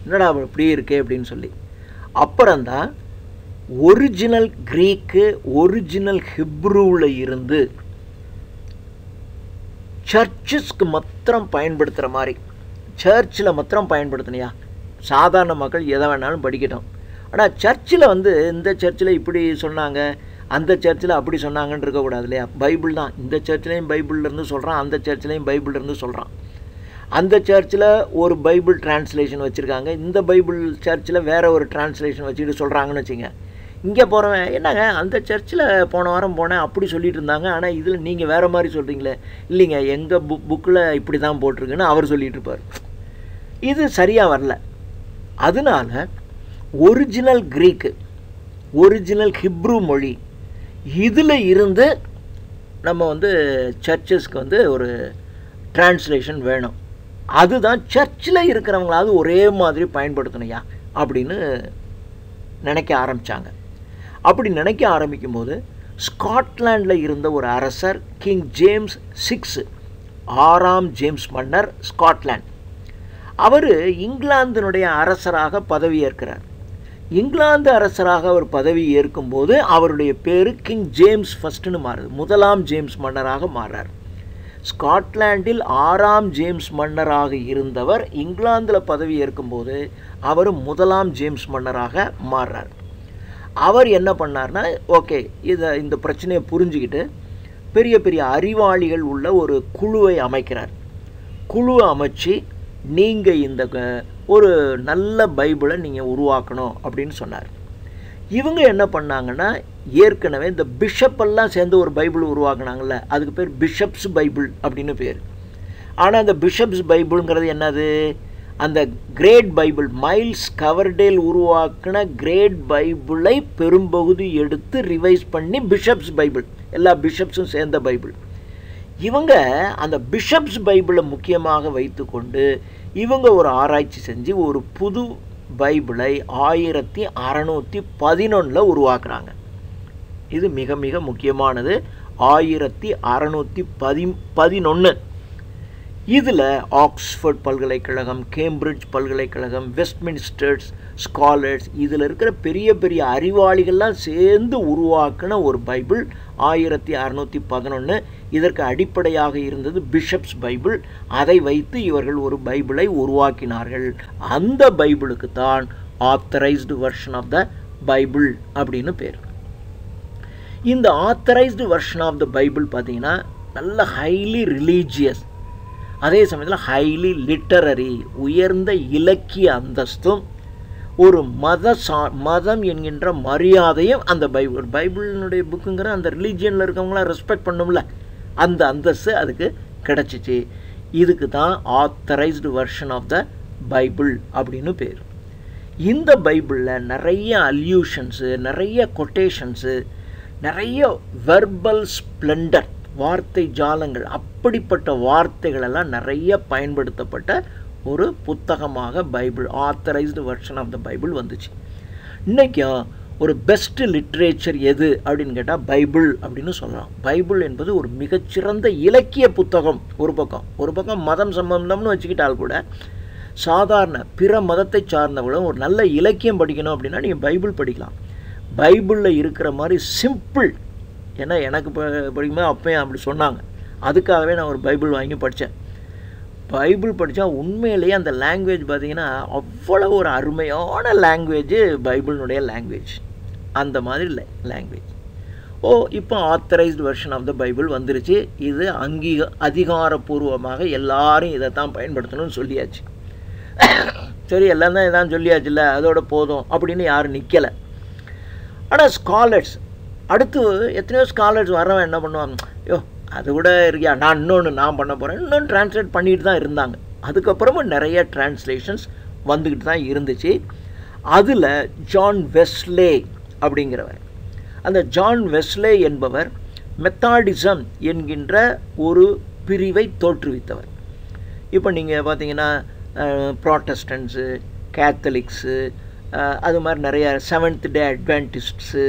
என்னடா இப்படியே இருக்கே அப்படின்னு சொல்லி. அப்புறம்தான் ஒரிஜினல் கிரீக்கு ஒரிஜினல் ஹிப்ரூவில் இருந்து சர்ச்சஸ்க்கு மாத்திரம் பயன்படுத்துகிற மாதிரி, சர்ச்சில் மாத்திரம் பயன்படுத்தினியா, சாதாரண மக்கள் எதை வேணாலும் படிக்கட்டும். ஆனால் சர்ச்சில் இந்த சர்ச்சில் இப்படி சொன்னாங்க, அந்த சர்ச்சில் அப்படி சொன்னாங்கன்னு இருக்கக்கூடாது இல்லையா. பைபிள் தான், இந்த சர்ச்சிலையும் பைபிள்லேருந்து சொல்கிறான், அந்த சர்ச்சிலையும் பைபிள்லேருந்து சொல்கிறான். அந்த சர்ச்சில் ஒரு பைபிள் டிரான்ஸ்லேஷன் வச்சுருக்காங்க, இந்த பைபிள் சர்ச்சில் வேறு ஒரு டிரான்ஸ்லேஷன் வச்சுக்கிட்டு சொல்கிறாங்கன்னு வச்சுங்க. இங்கே போகிறவன் என்னங்க அந்த சர்ச்சில் போன வாரம் போனேன் அப்படி சொல்லிட்டு இருந்தாங்க, ஆனால் இதில் நீங்கள் வேறு மாதிரி சொல்கிறீங்களே. இல்லைங்க எங்கள் புக்கில் இப்படி தான் போட்டிருக்குன்னு அவர் சொல்லிகிட்டு இருப்பார். இது சரியாக வரல. அதனால ஒரிஜினல் கிரீக்கு ஒரிஜினல் ஹிப்ரூ மொழி இதில் இருந்து நம்ம சர்ச்சஸ்க்கு ஒரு டிரான்ஸ்லேஷன் வேணும். அதுதான் சர்ச்சில் இருக்கிறவங்களாவது ஒரே மாதிரி பயன்படுத்தணையா அப்படின்னு நினைக்க ஆரம்பித்தாங்க. அப்படி நினைக்க ஆரம்பிக்கும்போது ஸ்காட்லாண்டில் இருந்த ஒரு அரசர் கிங் ஜேம்ஸ் 6, 6ஆம் ஜேம்ஸ் மன்னர் ஸ்காட்லாண்ட், அவர் இங்கிலாந்தினுடைய அரசராக பதவியேற்கிறார். இங்கிலாந்து அரசராக அவர் பதவி ஏற்கும்போது அவருடைய பேர் கிங் ஜேம்ஸ் ஃபர்ஸ்ட்னு மாறுது, 1ஆம் ஜேம்ஸ் மன்னராக மாறார். ஸ்காட்லாண்டில் 6ஆம் ஜேம்ஸ் மன்னராக இருந்தவர் இங்கிலாந்தில் பதவி ஏற்கும்போது அவர் 1ஆம் ஜேம்ஸ் மன்னராக மாறுறார். அவர் என்ன பண்ணார்னா, ஓகே இந்த பிரச்சனையை புரிஞ்சுக்கிட்டு பெரிய பெரிய அறிவாளிகள் உள்ள ஒரு குழுவை அமைக்கிறார். குழுவை அமைச்சு நீங்கள் இந்த ஒரு நல்ல பைபிளை நீங்கள் உருவாக்கணும் அப்படின்னு சொன்னார். இவங்க என்ன பண்ணாங்கன்னா, ஏற்கனவே இந்த பிஷப்பெல்லாம் சேர்ந்து ஒரு பைபிள் உருவாக்குனாங்கல்ல, அதுக்கு பேர் பிஷப்ஸ் பைபிள் அப்படின்னு பேர். ஆனால் அந்த பிஷப்ஸ் பைபிள்ங்கிறது என்னது, அந்த கிரேட் பைபிள் மைல்ஸ் கவர்டேல் உருவாக்கின கிரேட் பைபிளை பெரும்பகுதி எடுத்து ரிவைஸ் பண்ணி பிஷப்ஸ் பைபிள், எல்லா பிஷப்ஸும் சேர்ந்த பைபிள். இவங்க அந்த பிஷப்ஸ் பைபிளை முக்கியமாக வைத்துக்கொண்டு இவங்க ஒரு ஆராய்ச்சி செஞ்சு ஒரு புது பைபிளை 1611 உருவாக்குறாங்க. இது மிக மிக முக்கியமானது. 1611 இதில் ஆக்ஸ்ஃபோர்ட் பல்கலைக்கழகம், கேம்பிரிட்ஜ் பல்கலைக்கழகம், வெஸ்ட்மின்ஸ்டர்ஸ் ஸ்காலர்ஸ், இதில் இருக்கிற பெரிய பெரிய அறிவாளிகள்லாம் சேர்ந்து உருவாக்கின ஒரு பைபிள் 1611. இதற்கு அடிப்படையாக இருந்தது பிஷப்ஸ் பைபிள். அதை வைத்து இவர்கள் ஒரு பைபிளை உருவாக்கினார்கள். அந்த பைபிளுக்கு தான் authorised version of the Bible அப்படின்னு பேர். இந்த authorised version of the Bible பார்த்தீங்கன்னா நல்ல ஹைலி ரிலீஜியஸ், அதே சமயத்தில் ஹைலி லிட்டரரி, உயர்ந்த இலக்கிய அந்தஸ்தும் ஒரு மதம் என்கின்ற மரியாதையும் அந்த பைபிளினுடைய புக்குங்கிற அந்த ரிலீஜியனில் இருக்கவங்களாம் ரெஸ்பெக்ட் பண்ணும்ல, அந்த அந்தஸ்து அதுக்கு கிடச்சிச்சு. இதுக்கு தான் authorised version of the Bible அப்படின்னு பேர். இந்த பைபிளில் நிறைய அல்யூஷன்ஸு, நிறைய கொட்டேஷன்ஸு, நிறைய வெர்பல் ஸ்ப்ளெண்டர், வார்த்தை ஜாலங்கள், அப்படிப்பட்ட வார்த்தைகளெல்லாம் நிறைய பயன்படுத்தப்பட்ட ஒரு புத்தகமாக Bible authorised version of the Bible வந்துச்சு. இன்றைக்கும் ஒரு பெஸ்ட் லிட்ரேச்சர் எது அப்படின்னு கேட்டால் பைபிள் அப்படின்னு சொல்லலாம். பைபிள் என்பது ஒரு மிகச்சிறந்த இலக்கிய புத்தகம். ஒரு பக்கம் மதம் சம்பந்தம்னு வச்சுக்கிட்டால் கூட சாதாரண பிற மதத்தை சார்ந்தவங்களும் ஒரு நல்ல இலக்கியம் படிக்கணும் அப்படின்னா நீங்கள் பைபிள் படிக்கலாம். பைபிளில் இருக்கிற மாதிரி சிம்பிள், ஏன்னா எனக்கு படிக்கும்போது அப்பயும் அப்படி சொன்னாங்க, அதுக்காகவே நான் ஒரு பைபிள் வாங்கி படித்தேன். பைபிள் படித்தா உண்மையிலேயே அந்த லாங்குவேஜ் பார்த்திங்கன்னா அவ்வளோ ஒரு அருமையான லாங்குவேஜ் பைபிளினுடைய லாங்குவேஜ், அந்த மாதிரி லாங்குவேஜ். இப்போ authorised version of the Bible வந்துருச்சு. இது அதிகாரப்பூர்வமாக எல்லாரும் இதை தான் பயன்படுத்தணும்னு சொல்லியாச்சு. சரி எல்லாம் தான் எதாவது சொல்லியாச்சுல்ல, அதோட போதும் அப்படின்னு யாரும் நிற்கலை. ஆனால் ஸ்காலர்ஸ் அடுத்து எத்தனையோ ஸ்காலர்ஸ் வரவன் என்ன பண்ணுவாங்க, ஐயோ அது கூட இருக்கியா, நான் இன்னொன்று நான் பண்ண போகிறேன், இன்னொன்று டிரான்ஸ்லேட் பண்ணிட்டு தான் இருந்தாங்க. அதுக்கப்புறமும் நிறைய டிரான்ஸ்லேஷன்ஸ் வந்துக்கிட்டு தான் இருந்துச்சு. அதில் ஜான் வெஸ்லே அப்படிங்கிறவர், அந்த ஜான் வெஸ்லே என்பவர் மெத்தாடிசம் என்கின்ற ஒரு பிரிவை தோற்றுவித்தவர். இப்போ நீங்கள் பார்த்தீங்கன்னா ப்ராட்டஸ்டன்ஸு, கேத்தலிக்ஸு, அது மாதிரி நிறைய செவன்த் டே அட்வென்டிஸ்ட்ஸு,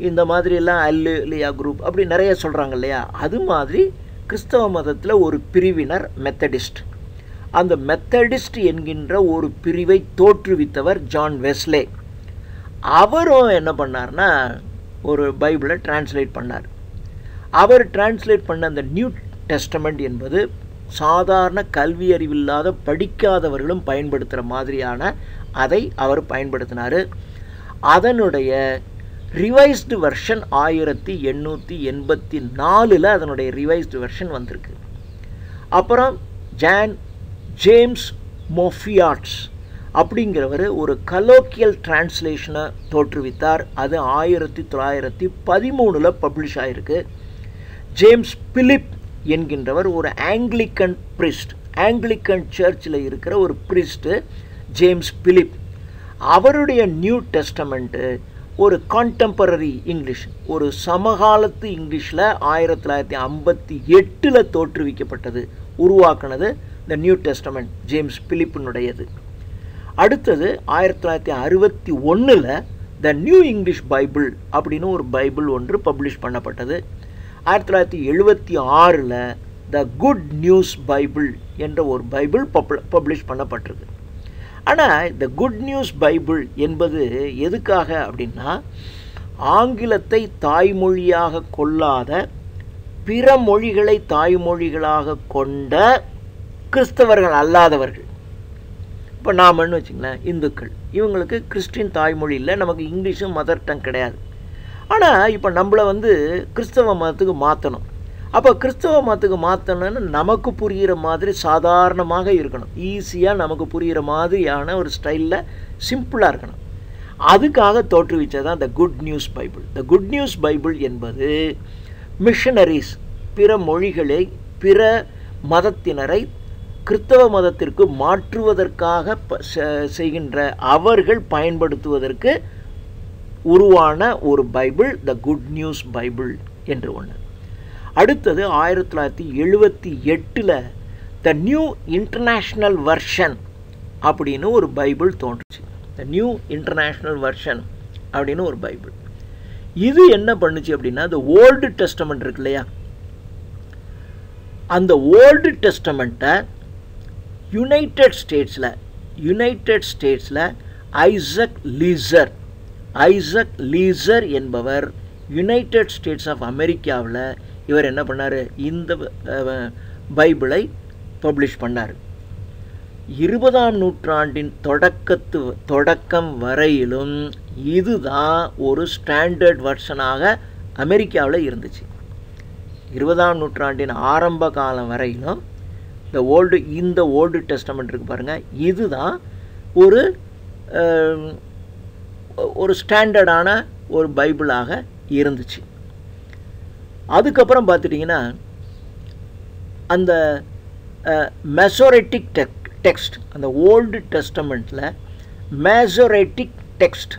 இந்த மாதிரியெல்லாம் அல்லேலூயா குரூப் அப்படி நிறைய சொல்கிறாங்க இல்லையா. அது மாதிரி கிறிஸ்தவ மதத்தில் ஒரு பிரிவினர் மெத்தடிஸ்ட். அந்த மெத்தடிஸ்ட் என்கின்ற ஒரு பிரிவை தோற்றுவித்தவர் ஜான் வெஸ்லே. அவரும் என்ன பண்ணார்னா ஒரு பைபிளை டிரான்ஸ்லேட் பண்ணார். அவர் டிரான்ஸ்லேட் பண்ண அந்த நியூ டெஸ்டமெண்ட் என்பது சாதாரண கல்வி அறிவில்லாத படிக்காதவர்களும் பயன்படுத்துகிற மாதிரியான அதை அவர் பயன்படுத்தினார். அதனுடைய ரிவைஸ்டு வெர்ஷன் 1884 அதனுடைய ரிவைஸ்டு வெர்ஷன் வந்திருக்கு. அப்புறம் ஜேம்ஸ் மோஃபியாட்ஸ் அப்படிங்கிறவர் ஒரு கலோக்கியல் டிரான்ஸ்லேஷனை தோற்றுவித்தார். அது 1913 பப்ளிஷ் ஆகிருக்கு. ஜேம்ஸ் பிலிப் என்கின்றவர் ஒரு ஆங்கிலிக்கன் பிரிஸ்ட், ஆங்கிலிக்கன் சர்ச்சில் இருக்கிற ஒரு பிரிஸ்ட்டு ஜேம்ஸ் பிலிப். அவருடைய நியூ டெஸ்டமெண்ட்டு ஒரு கான்டெம்பரரி இங்கிலீஷ், ஒரு சமகாலத்து இங்கிலீஷில் 1958 தோற்றுவிக்கப்பட்டது, உருவாக்குனது இந்த நியூ டெஸ்டமெண்ட் ஜேம்ஸ் பிலிப்பினுடையது. அடுத்தது 1961 த நியூ இங்கிலீஷ் பைபிள் அப்படின்னு ஒரு பைபிள் ஒன்று பப்ளிஷ் பண்ணப்பட்டது. 1976 த குட் நியூஸ் பைபிள் என்ற ஒரு பைபிள் பப்ளிஷ் பண்ணப்பட்டிருக்கு. ஆனால் இந்த குட் நியூஸ் பைபிள் என்பது எதுக்காக அப்படின்னா, ஆங்கிலத்தை தாய்மொழியாக கொள்ளாத, பிற மொழிகளை தாய்மொழிகளாக கொண்ட கிறிஸ்தவர்கள் அல்லாதவர்கள், இப்போ நாமன்னு வச்சுங்களேன் இந்துக்கள், இவங்களுக்கு கிறிஸ்டின் தாய்மொழி இல்லை, நமக்கு இங்கிலீஷும் மதர் டங் கிடையாது. ஆனால் இப்போ நம்மளை கிறிஸ்தவ மதத்துக்கு மாற்றணும். அப்போ கிறிஸ்தவ மதத்துக்கு மாற்றணும்னு நமக்கு புரிகிற மாதிரி சாதாரணமாக இருக்கணும், ஈஸியாக நமக்கு புரிகிற மாதிரியான ஒரு ஸ்டைலில் சிம்பிளாக இருக்கணும். அதுக்காக தோற்றுவிச்சதான் the good news Bible. The good news Bible என்பது மிஷனரிஸ், பிற மொழிகளை, பிற மதத்தினரை கிறிஸ்தவ மதத்திற்கு மாற்றுவதற்காக செய்கின்ற அவர்கள் பயன்படுத்துவதற்கு உருவான ஒரு Bible, the good news Bible என்று ஒன்று. அடுத்தது 1978 த நியூ இன்டர்நேஷ்னல் வெர்ஷன் அப்படின்னு ஒரு பைபிள் தோன்றுச்சு. த நியூ இன்டர்நேஷ்னல் வெர்ஷன் அப்படின்னு ஒரு பைபிள். இது என்ன பண்ணுச்சு அப்படின்னா, இந்த ஓல்டு டெஸ்டமெண்ட் இருக்கு இல்லையா, அந்த ஓல்டு டெஸ்டமெண்ட்டை யுனைடெட் ஸ்டேட்ஸில் ஐசக் லீசர் என்பவர் யுனைடெட் ஸ்டேட்ஸ் ஆஃப் அமெரிக்காவில் இவர் என்ன பண்ணார், இந்த பைபிளை பப்ளிஷ் பண்ணார். 20ஆம் நூற்றாண்டின் தொடக்கம் வரையிலும் இதுதான் ஒரு ஸ்டாண்டர்ட் வெர்ஷனாக அமெரிக்காவில் இருந்துச்சு. 20ஆம் நூற்றாண்டின் ஆரம்ப காலம் வரையிலும் இந்த ஓல்டு டெஸ்டமெண்ட் இருக்கு பாருங்கள், இதுதான் ஒரு ஸ்டாண்டர்டான ஒரு பைபிளாக இருந்துச்சு. அதுக்கப்புறம் பார்த்துட்டிங்கன்னா அந்த மெசோரேட்டிக் டெக்ஸ்ட், அந்த ஓல்டு டெஸ்டமெண்ட்டில் மெசோரேட்டிக் டெக்ஸ்ட்,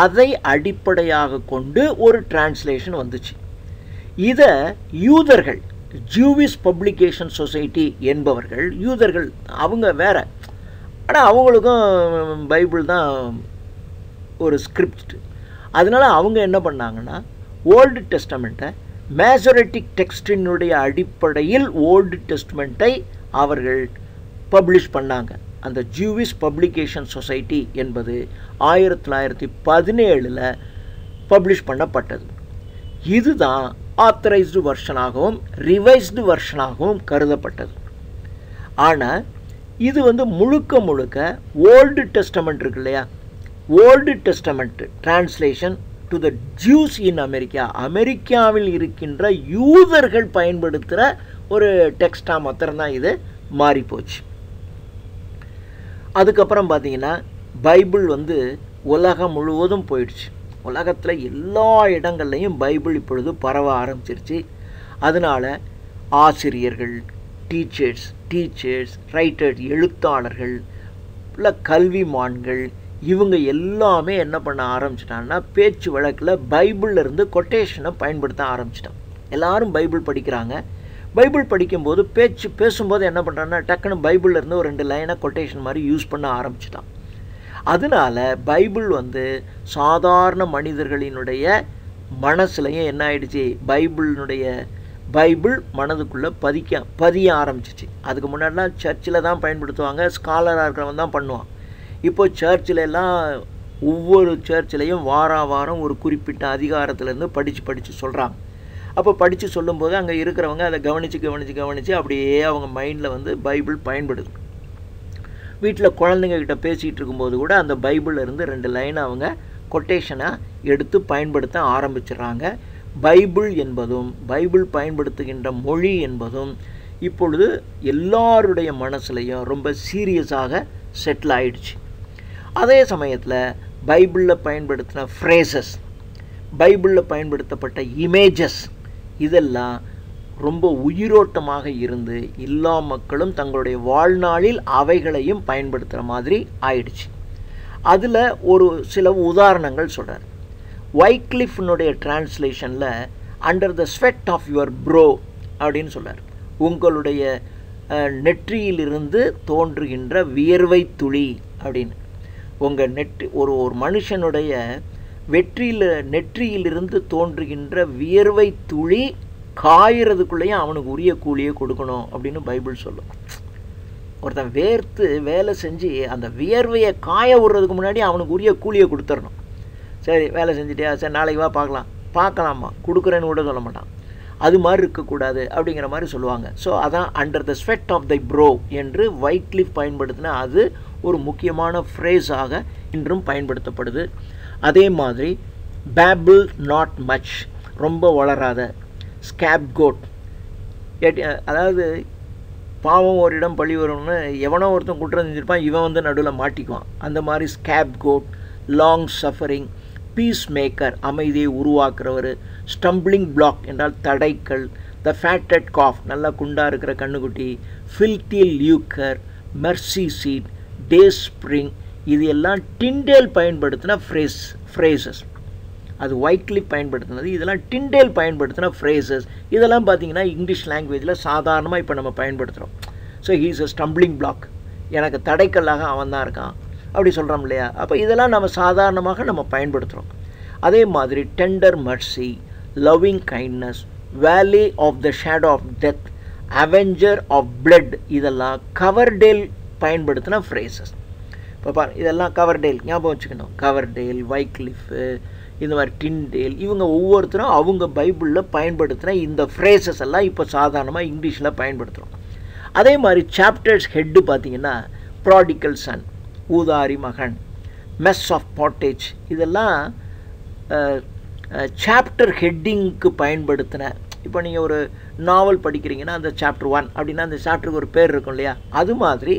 அதை அடிப்படையாக கொண்டு ஒரு டிரான்ஸ்லேஷன் வந்துச்சு. இதை யூதர்கள், ஜூவிஷ் பப்ளிகேஷன் சொசைட்டி என்பவர்கள், யூதர்கள் அவங்க வேற, ஆனால் அவங்களுக்கும் பைபிள் தான் ஒரு ஸ்கிரிப்ட். அதனால் அவங்க என்ன பண்ணாங்கன்னா, ஓல்டு டெஸ்டமெண்ட்டை மேசோரேட்டிக் டெக்ஸ்டினுடைய அடிப்படையில் ஓல்டு டெஸ்டமெண்ட்டை அவர்கள் பப்ளிஷ் பண்ணாங்க. அந்த ஜூவிஷ் பப்ளிகேஷன் சொசைட்டி என்பது 1917 பப்ளிஷ் பண்ணப்பட்டது. இதுதான் ஆத்தரைஸ்டு வெர்ஷனாகவும் ரிவைஸ்டு வெர்ஷனாகவும் கருதப்பட்டது. ஆனால் இது முழுக்க ஓல்டு டெஸ்டமெண்ட் இருக்கு இல்லையா, old testament translation to the juice in America, அமெரிக்காவில் இருக்கின்ற யூதர்கள் பயன்படுத்துகிற ஒரு டெக்ஸ்டாக மாத்திரம்தான் இது மாறிப்போச்சு. அதுக்கப்புறம் பார்த்தீங்கன்னா பைபிள் வந்து உலகம் முழுவதும் போயிடுச்சு. உலகத்தில் எல்லா இடங்கள்லையும் பைபிள் இப்பொழுது பரவ ஆரம்பிச்சிருச்சு. அதனால் ஆசிரியர்கள், டீச்சர்ஸ், ரைட்டர்ஸ், எழுத்தாளர்கள், இல்லை கல்விமான்கள், இவங்க எல்லாமே என்ன பண்ண ஆரம்பிச்சிட்டாங்கன்னா பேச்சு வழக்கில் பைபிள்லேருந்து கொட்டேஷனை பயன்படுத்த ஆரம்பிச்சிட்டான். எல்லாரும் பைபிள் படிக்கிறாங்க. பைபிள் படிக்கும்போது பேசும்போது என்ன பண்ணுறான்னா டக்குன்னு பைபிள்லேருந்து ஒரு 2 லைனை கொட்டேஷன் மாதிரி யூஸ் பண்ண ஆரம்பிச்சிட்டான். அதனால் பைபிள் வந்து சாதாரண மனிதர்களினுடைய மனசுலையும் என்ன ஆயிடுச்சு, பைபிள் மனதுக்குள்ளே பதிய ஆரம்பிச்சிச்சு. அதுக்கு முன்னாடிலாம் சர்ச்சில் தான் பயன்படுத்துவாங்க, ஸ்காலராக இருக்கிறவன் தான் பண்ணுவான். இப்போ சர்ச்சில் எல்லாம் ஒவ்வொரு சர்ச்சிலையும் வாரம் ஒரு குறிப்பிட்ட அதிகாரத்துலேருந்து படித்து சொல்கிறாங்க. அப்போ படித்து சொல்லும்போது அங்கே இருக்கிறவங்க அதை கவனித்து அப்படியே அவங்க மைண்டில் வந்து பைபிள் பயன்படுது. வீட்டில் குழந்தைங்கக்கிட்ட பேசிகிட்டு இருக்கும்போது கூட அந்த பைபிள்லேருந்து 2 லைனை அவங்க கொட்டேஷனாக எடுத்து பயன்படுத்த ஆரம்பிச்சிடுறாங்க. பைபிள் என்பதும் பைபிள் பயன்படுத்துகின்ற மொழி என்பதும் இப்பொழுது எல்லாருடைய மனசுலையும் ரொம்ப சீரியஸாக செட்டில் ஆயிடுச்சு. அதே சமயத்தில் பைபிளில் பயன்படுத்தின ஃப்ரேசஸ், பைபிளில் பயன்படுத்தப்பட்ட இமேஜஸ், இதெல்லாம் ரொம்ப உயிரோட்டமாக இருந்து எல்லா மக்களும் தங்களுடைய வாழ்நாளில் அவைகளையும் பயன்படுத்துகிற மாதிரி ஆயிடுச்சு. அதில் ஒரு சில உதாரணங்கள் சொல்கிறார். வைக்லிஃப்னுடைய டிரான்ஸ்லேஷனில் under the sweat of your brow அப்படின்னு சொல்கிறார். உங்களுடைய நெற்றியிலிருந்து தோன்றுகின்ற வியர்வை துளி அப்படின்னு. உங்கள் ஒரு மனுஷனுடைய நெற்றியிலிருந்து தோன்றுகின்ற வியர்வை துளி காயறதுக்குள்ளேயும் அவனுக்கு உரிய கூலியை கொடுக்கணும் அப்படின்னு பைபிள் சொல்லும். ஒருத்தன் வேர்த்து வேலை செஞ்சு அந்த வியர்வையை காய விடுறதுக்கு முன்னாடி அவனுக்கு உரிய கூலியை கொடுத்துடணும். சரி வேலை செஞ்சுட்டியா, சரி நாளைக்கு வா பார்க்கலாமா, கொடுக்குறேன்னு கூட சொல்ல மாட்டான். அது மாதிரி இருக்கக்கூடாது அப்படிங்கிற மாதிரி சொல்லுவாங்க. ஸோ அதான் under the sweat of thy brow என்று வைக்லிஃப் பயன்படுத்தினா அது ஒரு முக்கியமான ஃப்ரேஸாக இன்றும் பயன்படுத்தப்படுது. அதே மாதிரி பேபிள் நாட் மச், ரொம்ப வளராத, ஸ்கேப் கோட், அதாவது பாவம் ஒரு இடம் பழி வரும்னு எவனோ ஒருத்தன் குற்றம் செஞ்சுருப்பான், இவன் வந்து நடுவில் மாட்டிக்குவான். அந்த மாதிரி scapegoat, long suffering, peacemaker, அமைதியை உருவாக்குறவர், ஸ்டம்பிளிங் பிளாக் என்றால் தடைக்கல், த ஃபேட்டட் காஃப், நல்லா குண்டாக இருக்கிற கண்ணுக்குட்டி, ஃபில்தி லியூக்கர், மெர்சி சீட், டே ஸ்ப்ரிங், இது எல்லாம் டிண்டேல் பயன்படுத்தின ஃப்ரேசஸ். அது வைக்லிஃப் பயன்படுத்தினது. இதெல்லாம் டிண்டேல் பயன்படுத்தின ஃப்ரேசஸ். இதெல்லாம் பார்த்திங்கன்னா இங்கிலீஷ் லாங்குவேஜில் சாதாரணமாக இப்போ நம்ம பயன்படுத்துகிறோம். So he is a stumbling black, எனக்கு தடைக்கல்லாக அவன் தான் இருக்கான் அப்படி சொல்கிறோம் இல்லையா. அப்போ இதெல்லாம் நம்ம சாதாரணமாக நம்ம பயன்படுத்துகிறோம். அதே மாதிரி tender mercy, loving kindness, valley of the shadow of death, avenger of blood, இதெல்லாம் கவர்டேல் பயன்படுத்தின ஃப்ரேசஸ். இப்போ பாரு, இதெல்லாம் கவர்டேல் ஞாபகம் வச்சுக்கணும். கவர்டேல், வைக்லிஃபு, இந்த மாதிரி டிண்டேல், இவங்க ஒவ்வொருத்தரும் அவங்க பைபிளில் பயன்படுத்தின இந்த ஃப்ரேசஸ் எல்லாம் இப்போ சாதாரணமாக இங்கிலீஷில் பயன்படுத்துகிறோம். அதே மாதிரி சாப்டர்ஸ் ஹெட்டு பார்த்திங்கன்னா ப்ராடிக்கல் சன், ஊதாரி மகன், மெஸ் ஆஃப் பாட்டேஜ், இதெல்லாம் சாப்டர் ஹெட்டிங்க்கு பயன்படுத்தின. இப்போ நீங்கள் ஒரு நாவல் படிக்கிறீங்கன்னா அந்த சாப்டர் 1 அப்படின்னா அந்த சாப்டருக்கு ஒரு பேர் இருக்கும் இல்லையா, அது மாதிரி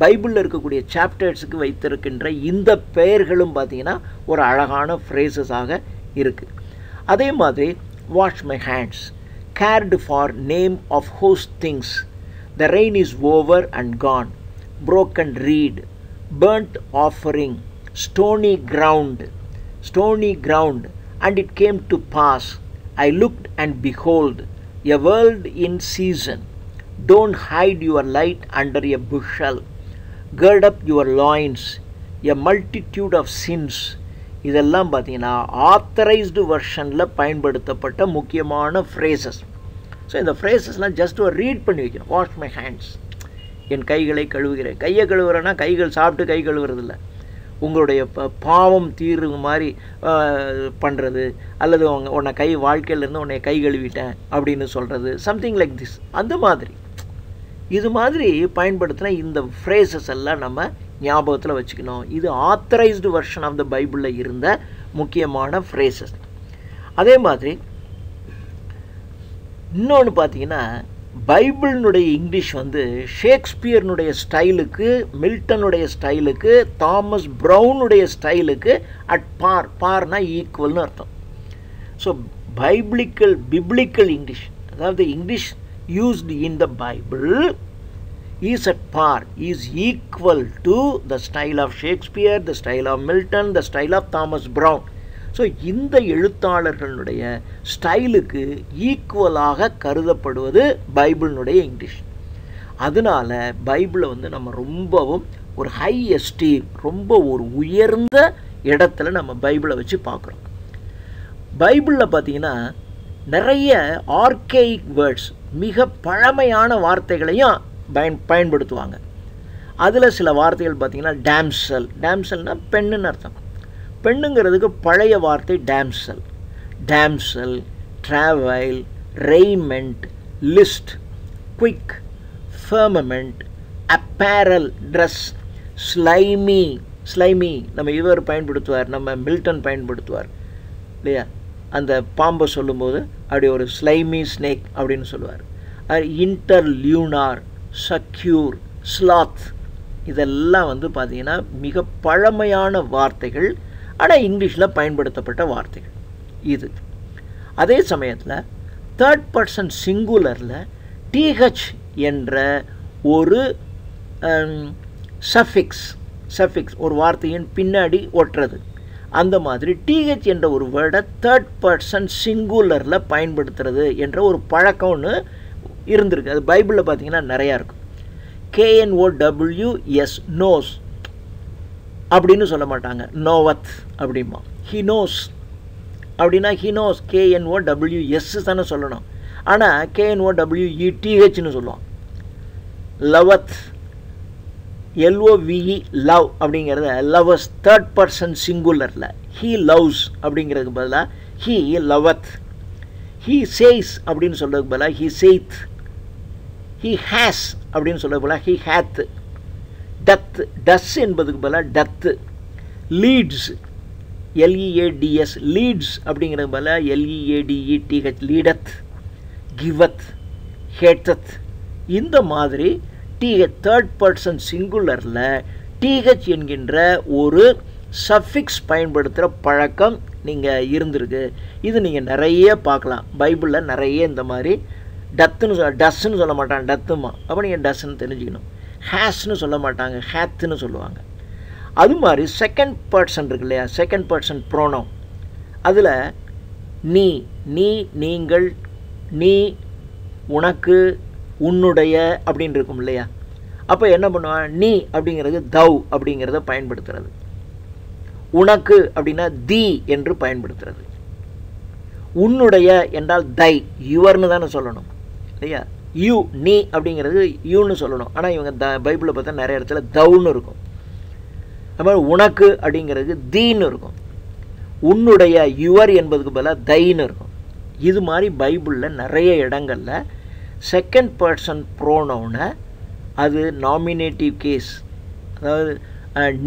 பைபிளில் இருக்கக்கூடிய சாப்டர்ஸுக்கு வைத்திருக்கின்ற இந்த பெயர்களும் பார்த்திங்கன்னா ஒரு அழகான ஃப்ரேசஸாக இருக்குது. அதே மாதிரி wash my hands, cared for name of host things, the rain is over and gone, broken reed, burnt offering, stony ground, and it came to pass, I looked and behold, a world in season, don't hide your light under a bushel, gird up your loins, a multitude of sins. இதெல்லாம் பார்த்தீங்கன்னா authorised வெர்ஷனில் பயன்படுத்தப்பட்ட முக்கியமான phrases. So இந்த ஃப்ரேசஸ்லாம் just ஒரு read பண்ணி வைக்கணும். Wash my hands, என் கைகளை கழுவுகிறேன். கையை கழுவுறேன்னா கைகள் சாப்பிட்டு கை கழுவுறதில்ல, உங்களுடைய பாவம் தீர்வு மாதிரி பண்ணுறது, அல்லது உன்னை வாழ்க்கையிலேருந்து உன்னை கை கழுவிட்டேன் அப்படின்னு சொல்கிறது, சம்திங் லைக் திஸ். அந்த மாதிரி இது மாதிரி பயன்படுத்தின இந்த ஃப்ரேசஸ் எல்லாம் நம்ம ஞாபகத்தில் வச்சுக்கணும். இது ஆத்தரைஸ்டு வெர்ஷன் ஆஃப் த பைபிளில் இருந்த முக்கியமான ஃப்ரேசஸ். அதே மாதிரி இன்னொன்று பார்த்தீங்கன்னா பைபிளினுடைய இங்கிலீஷ் வந்து ஷேக்ஸ்பியர்னுடைய ஸ்டைலுக்கு, மில்டனுடைய ஸ்டைலுக்கு, தாமஸ் ப்ரௌனுடைய ஸ்டைலுக்கு அட் பார், பார்னா ஈக்குவல்னு அர்த்தம். ஸோ பிப்ளிக்கல் இங்கிலீஷ், அதாவது English used in the Bible is at par, is equal to the style of Shakespeare, the style of Milton, the style of Thomas Brown. So இந்த எழுத்தாளர்களுடைய ஸ்டைலுக்கு ஈக்குவலாக கருதப்படுவது பைபிளினுடைய இங்கிலீஷ். அதனால் பைபிளை வந்து நம்ம ரொம்பவும் ஒரு ஹை எஸ்டீம், ரொம்ப ஒரு உயர்ந்த இடத்துல நம்ம பைபிளை வச்சு பார்க்குறோம். பைபிளில் பார்த்திங்கன்னா நிறைய ஆர்கெயிக் வேர்ட்ஸ், மிக பழமையான வார்த்தைகளையும் பயன்படுத்துவாங்க. அதில் சில வார்த்தைகள் பார்த்திங்கன்னா டேம்சல், டேம்சல்னால் பெண்ணுன்னு அர்த்தம். பெண்ணுங்கிறதுக்கு பழைய வார்த்தை damsel. Damsel, travel, raiment, list, quick, firmament, apparel, dress, slimy. Slimy நம்ம இவர் பயன்படுத்துவார், நம்ம மில்டன் பயன்படுத்துவார் இல்லையா? அந்த பாம்பை சொல்லும்போது அப்படி ஒரு ஸ்லைமி ஸ்னேக் அப்படின்னு சொல்லுவார். இன்டர்லியூனார், சக்யூர், ஸ்லாத், இதெல்லாம் வந்து பார்த்திங்கன்னா மிக பழமையான வார்த்தைகள், ஆனால் இங்கிலீஷில் பயன்படுத்தப்பட்ட வார்த்தைகள் இது. அதே சமயத்தில் தேர்ட் பர்சன் சிங்குலரில் டிஹெச் என்ற ஒரு சஃபிக்ஸ் ஒரு வார்த்தையின் பின்னாடி ஒட்டுறது, அந்த மாதிரி டிஹெச் என்ற ஒரு வேர்டை தேர்ட் பர்சன் சிங்குலரில் பயன்படுத்துறது என்ற ஒரு பழக்கம் ஒன்று இருந்திருக்கு. அது பைபிளில் பார்த்திங்கன்னா நிறையா இருக்கும். KNOWS, நோஸ் அப்படின்னு சொல்ல மாட்டாங்க, நோவத் அப்படிமா. ஹி நோஸ் அப்படின்னா ஹி நோஸ், KNOWS தானே சொல்லணும். ஆனால் KNOWETHன்னு சொல்லுவோம். லவத், LOVE, லவ் அப்படிங்கிறத லவஸ் தேர்ட் பர்சன் சிங்குலரில் ஹீ லவ்ஸ் அப்படிங்கிறதுக்கு பதிலாக ஹீ லவத். ஹீ சேஸ் அப்படின்னு சொல்கிறதுக்கு பதிலாக ஹீ சேத். ஹீ ஹேஸ் அப்படின்னு சொல்கிறது போல ஹீ ஹேத். டத், டஸ் என்பதுக்கு பதிலாக டத்து. லீட்ஸ், LEADS, லீட்ஸ் அப்படிங்கிறது பதிலாக LEADETH, லீடத். கிவத், ஹேட்டத். இந்த மாதிரி தேர்ட் பர்சன் சிங்குலரில் டிஹெச் என்கின்ற ஒரு சஃபிக்ஸ் பயன்படுத்துகிற பழக்கம் நீங்கள் இருந்திருக்கு. இது நீங்கள் நிறைய பார்க்கலாம் பைபிளில். நிறைய இந்த மாதிரி டஸ்ன்னு சொல்ல மாட்டாங்க, டத்துமா. அப்போ நீங்கள் டஸ்ன்னு தெரிஞ்சுக்கணும். ஹேஸ்ன்னு சொல்ல மாட்டாங்க, ஹேத்துன்னு சொல்லுவாங்க. அது மாதிரி செகண்ட் பர்சன் இருக்கு இல்லையா, செகண்ட் பர்சன் ப்ரோனோம். அதில் நீ, நீங்கள், நீ, உனக்கு, உன்னுடைய அப்படின்னு இருக்கும் இல்லையா. அப்போ என்ன பண்ணுவான், நீ அப்படிங்கிறது தவ் அப்படிங்கிறத பயன்படுத்துறது. உனக்கு அப்படின்னா தி என்று பயன்படுத்துறது. உன்னுடைய என்றால் தை, யுவர்னு தானே சொல்லணும் இல்லையா. யூ, நீ அப்படிங்கிறது யூன்னு சொல்லணும். ஆனால் இவங்க பைபிளில் பார்த்தா நிறைய இடத்துல தவுன்னு இருக்கும். அது மாதிரி உனக்கு அப்படிங்கிறது தீன்னு இருக்கும். உன்னுடைய, யுவர் என்பதுக்கு பதிலாக தைன்னு இருக்கும். இது மாதிரி பைபிளில் நிறைய இடங்களில் செகண்ட் பர்சன் ப்ரோனவுனை, அது நாமினேட்டிவ் கேஸ், அதாவது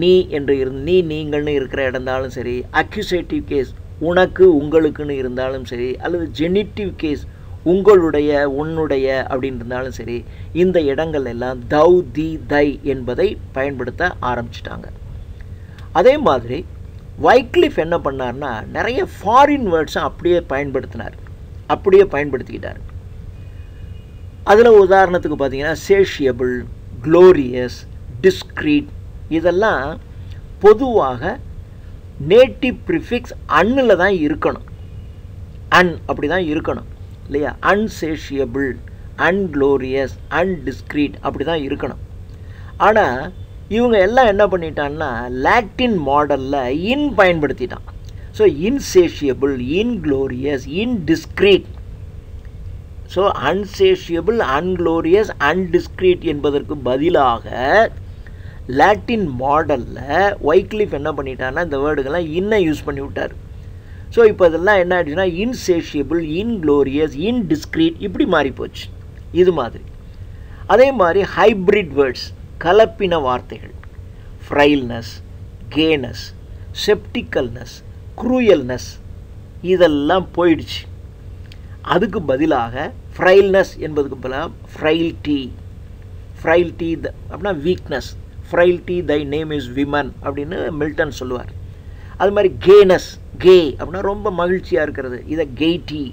நீ என்று நீ, நீங்கள்னு இருக்கிற இடந்தாலும் சரி, அக்யூசேட்டிவ் கேஸ் உனக்கு, உங்களுக்குன்னு இருந்தாலும் சரி, அல்லது ஜெனிட்டிவ் கேஸ் உங்களுடைய, உன்னுடைய அப்படின்னு இருந்தாலும் சரி, இந்த இடங்கள் எல்லாம் தவ், தி, தை என்பதை பயன்படுத்த ஆரம்பிச்சிட்டாங்க. அதே மாதிரி வைக்லிஃப் என்ன பண்ணார்னா நிறைய ஃபாரின் வேர்ட்ஸை அப்படியே பயன்படுத்திக்கிட்டார். அதில் உதாரணத்துக்கு பார்த்தீங்கன்னா சேஷியபிள், க்ளோரியஸ், டிஸ்க்ரீட், இதெல்லாம் பொதுவாக நேட்டிவ் ப்ரிஃபிக்ஸ் அன்னில் தான் இருக்கணும். அப்படி தான் இருக்கணும் இல்லையா. அன்சேஷியபிள், அன்க்ளோரியஸ், அன்டிஸ்க்ரீட் அப்படி தான் இருக்கணும். ஆனால் இவங்க எல்லாம் என்ன பண்ணிட்டான்னா லாட்டின் மாடலில் இன் பயன்படுத்திட்டான். So insatiable, inglorious, indiscreet. So unsatiable, unglorious, undiscreet என்பதற்கு பதிலாக லாட்டின் மாடலில் வைக்லிஃப் என்ன பண்ணிட்டான்னா இந்த வேர்டுகள்லாம் இன்னை யூஸ் பண்ணி விட்டார். ஸோ இப்போ இதெல்லாம் என்ன ஆயிடுச்சுன்னா இன்சேஷியபிள், இன்க்ளோரியஸ், இன்டிஸ்க்ரீட் இப்படி மாறிப்போச்சு. இது மாதிரி அதே மாதிரி ஹைப்ரிட் வேர்ட்ஸ், கலப்பின வார்த்தைகள், ஃப்ரைல்னஸ், கேனஸ், செப்டிக்கல்னஸ், குரூயல்னஸ் இதெல்லாம் போயிடுச்சு. அதுக்கு பதிலாக ஃப்ரைல்னஸ் என்பதுக்கு பதிலாக ஃப்ரைல்டி. ஃப்ரைல்டி அப்படின்னா weakness. Frailty thy name is women அப்படின்னு மில்டன் சொல்லுவார். அது மாதிரி கேனஸ், கே அப்படின்னா ரொம்ப மகிழ்ச்சியாக இருக்கிறது. இதை கெய்டி,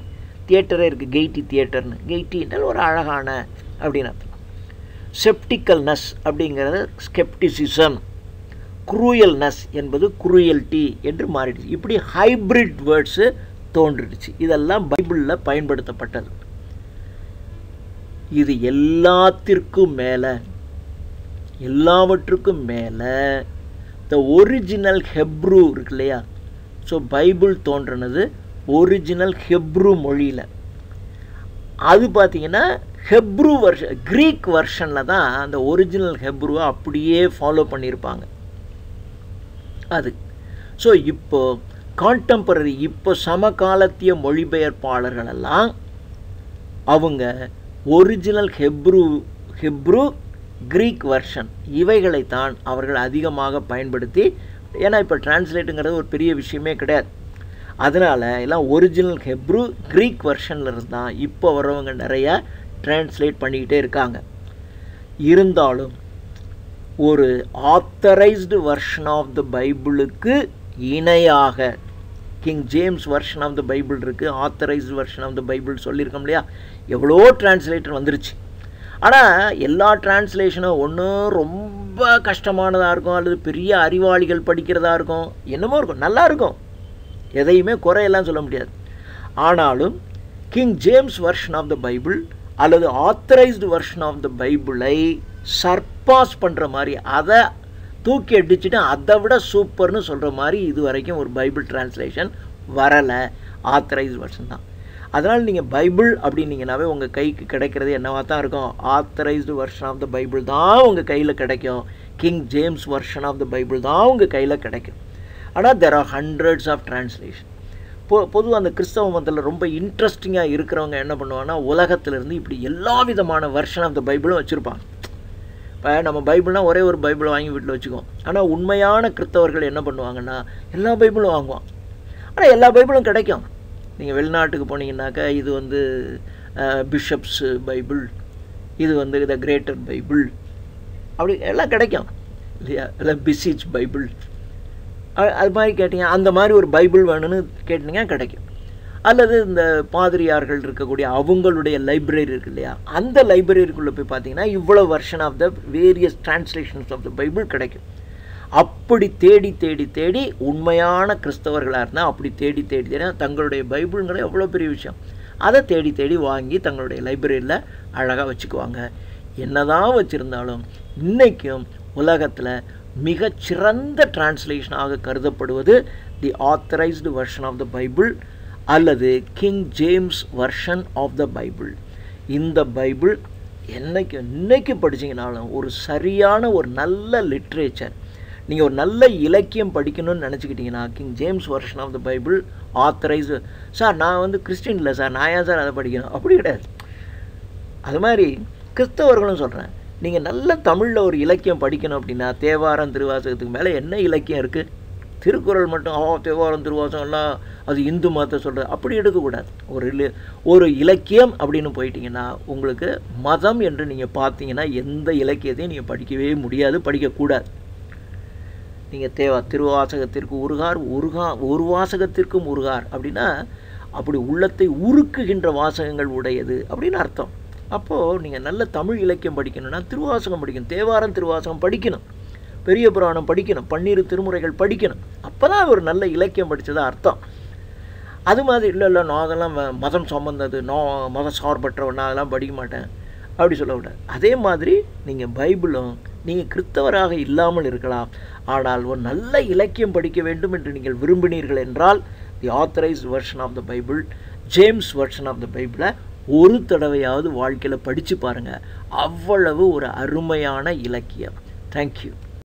தியேட்டரே இருக்குது கெய்டி தியேட்டர்னு. கெய்டின்னால் ஒரு அழகான அப்படின்னு அர்த்தம். செப்டிக்கல்னஸ் அப்படிங்கிறது ஸ்கெப்டிசிசம். குரூயல்னஸ் என்பது குரூயல்டி என்று மாறிடுச்சு. இப்படி ஹைப்ரிட் வேர்ட்ஸு தோன்றிடுச்சு. இதெல்லாம் பைபிளில் பயன்படுத்தப்பட்டது. இது எல்லாத்திற்கும் மேலே, எல்லாவற்றுக்கும் மேலே த ஒரிஜினல் ஹெப்ரூ இருக்கு இல்லையா? ஸோ பைபிள் தோன்றினது ஒரிஜினல் ஹெப்ரூ மொழியில். அது பார்த்திங்கன்னா ஹெப்ரூ வெர்ஷன், க்ரீக் வெர்ஷனில் தான் அந்த ஒரிஜினல் ஹெப்ரூவை அப்படியே ஃபாலோ பண்ணியிருப்பாங்க. அது ஸோ இப்போது கான்டெம்பரரி, இப்போ சமகாலத்திய மொழிபெயர்ப்பாளர்களெல்லாம் அவங்க ஒரிஜினல் ஹெப்ரூ க்ரீக் வெர்ஷன் இவைகளைத்தான் அவர்கள் அதிகமாக பயன்படுத்தி, ஏன்னா இப்போ டிரான்ஸ்லேட்டுங்கிறது ஒரு பெரிய விஷயமே கிடையாது. அதனால் எல்லாம் ஒரிஜினல் ஹெப்ரூ க்ரீக் வெர்ஷனில் இருந்தால் இப்போ வரவங்க நிறையா டிரான்ஸ்லேட் பண்ணிக்கிட்டே இருக்காங்க. இருந்தாலும் ஒரு ஆத்தரைஸ்டு வெர்ஷன் ஆஃப் த பைபிளுக்கு இணையாக King James version of the Bible இருக்குது, authorised version of the Bible சொல்லியிருக்கோம் இல்லையா? எவ்வளோ டிரான்ஸ்லேட்டர் வந்துருச்சு. ஆனால் எல்லா டிரான்ஸ்லேஷனும் ஒன்றும் ரொம்ப கஷ்டமானதாக இருக்கும், அல்லது பெரிய அறிவாளிகள் படிக்கிறதா இருக்கும், என்னமோ இருக்கும், நல்லா இருக்கும், எதையுமே குறையெல்லாம் சொல்ல முடியாது. ஆனாலும் King James version of the Bible அல்லது ஆத்தரைஸ்டு வெர்ஷன் ஆஃப் த பைபிளை சர்பாஸ் பண்ணுற மாதிரி, அதை தூக்கி அடிச்சுட்டு அதை விட சூப்பர்னு சொல்கிற மாதிரி இது வரைக்கும் ஒரு பைபிள் டிரான்ஸ்லேஷன் வரலை. ஆத்தரைஸ்டு வெர்ஷன் தான். அதனால் நீங்கள் பைபிள் அப்படின்னீங்கன்னாவே உங்கள் கைக்கு கிடைக்கிறது என்னவாக தான் இருக்கும்? Authorised version of the Bible தான் உங்கள் கையில் கிடைக்கும். King James version of the Bible தான் உங்கள் கையில் கிடைக்கும். ஆனால் there are hundreds of translation. பொதுவாக அந்த கிறிஸ்தவ மதத்தில் ரொம்ப இன்ட்ரெஸ்டிங்காக இருக்கிறவங்க என்ன பண்ணுவாங்கன்னா, உலகத்திலேருந்து இப்படி எல்லா விதமான வெர்ஷன் ஆஃப் த பைபிளும் வச்சுருப்பாங்க. இப்போ நம்ம பைபிள்னால் ஒரே ஒரு பைபிளை வாங்கி வீட்டில் வச்சுக்குவோம். ஆனால் உண்மையான கிறிஸ்தவர்கள் என்ன பண்ணுவாங்கன்னா, எல்லா பைபிளும் வாங்குவோம். ஆனால் எல்லா பைபிளும் கிடைக்கும். நீங்கள் வெளிநாட்டுக்கு போனீங்கன்னாக்கா இது வந்து பிஷப்ஸ் பைபிள், இது வந்து த கிரேட்டர் பைபிள், அப்படி எல்லாம் கிடைக்கும் இல்லையா? எல்லாம் பிசிச் பைபிள், அது மாதிரி கேட்டிங்க. அந்த மாதிரி ஒரு பைபிள் வேணும்னு கேட்டிங்கன்னா கிடைக்கும். அல்லது இந்த பாதிரியார்கள் இருக்கக்கூடிய அவங்களுடைய லைப்ரரி இருக்கு இல்லையா? அந்த லைப்ரரிக்குள்ளே போய் பார்த்தீங்கன்னா இவ்வளோ version of the various translations of the Bible கிடைக்கும். அப்படி தேடி தேடி தேடி உண்மையான கிறிஸ்தவர்களாக இருந்தால் அப்படி தேடி தேடி தேடி தங்களுடைய பைபிளுங்கிறது எவ்வளோ பெரிய விஷயம், அதை தேடி தேடி வாங்கி தங்களுடைய லைப்ரரியில் அழகாக வச்சுக்குவாங்க. என்னதான் வச்சுருந்தாலும் இன்றைக்கும் உலகத்தில் மிகச்சிறந்த டிரான்ஸ்லேஷனாக கருதப்படுவது the authorised version of the Bible அல்லது King James version of the Bible. இந்த பைபிள் இன்னைக்கு படிச்சிங்கனாலும் ஒரு சரியான ஒரு நல்ல லிட்ரேச்சர், நீங்கள் ஒரு நல்ல இலக்கியம் படிக்கணும்னு நினச்சிக்கிட்டிங்கன்னா King James version of the Bible authorised. Sir நான் வந்து கிறிஸ்டின் இல்லை சார், நான் ஏன் சார் அதை படிக்கணும்? அப்படி கிடையாது. அது மாதிரி கிறிஸ்தவர்களும் சொல்கிறேன், நீங்கள் நல்ல தமிழில் ஒரு இலக்கியம் படிக்கணும் அப்படின்னா தேவாரம் திருவாசகத்துக்கு மேலே என்ன இலக்கியம் இருக்குது? திருக்குறள் மட்டும் தேவாரம் திருவாசகம் எல்லாம் அது இந்து மதத்தை சொல்கிறது, அப்படி எடுக்கக்கூடாது. ஒரு இலக்கியம் அப்படின்னு போயிட்டீங்கன்னா உங்களுக்கு மதம் என்று நீங்கள் பார்த்தீங்கன்னா எந்த இலக்கியத்தையும் நீங்கள் படிக்கவே முடியாது, படிக்கக்கூடாது. நீங்கள் திருவாசகத்திற்கு ஒரு வாசகத்திற்கும் உருகார் அப்படின்னா அப்படி உள்ளத்தை உருக்குகின்ற வாசகங்கள் உடையது அப்படின்னு அர்த்தம். அப்போது நீங்கள் நல்ல தமிழ் இலக்கியம் படிக்கணும்னா திருவாசகம் படிக்கணும், தேவாரம் திருவாசகம் படிக்கணும், பெரிய புராணம் படிக்கணும், 12 திருமுறைகள் படிக்கணும். அப்போ தான் ஒரு நல்ல இலக்கியம் படித்ததா அர்த்தம். அது மாதிரி இல்லை நான் அதெல்லாம் மதம் சம்பந்தது, நான் மத சார்பற்றவன், நான் அதெல்லாம் படிக்க மாட்டேன் அப்படி சொல்லக்கூடாது. அதே மாதிரி நீங்கள் பைபிளும் நீங்கள் கிறிஸ்தவராக இல்லாமல் இருக்கலாம், ஆனால் ஒரு நல்ல இலக்கியம் படிக்க வேண்டும் என்று நீங்கள் விரும்பினீர்கள் என்றால் the authorised version of the Bible, James version of the பைபிளை ஒரு தடவையாவது வாழ்க்கையில் படித்து பாருங்கள். அவ்வளவு ஒரு அருமையான இலக்கியம். தேங்க்யூ.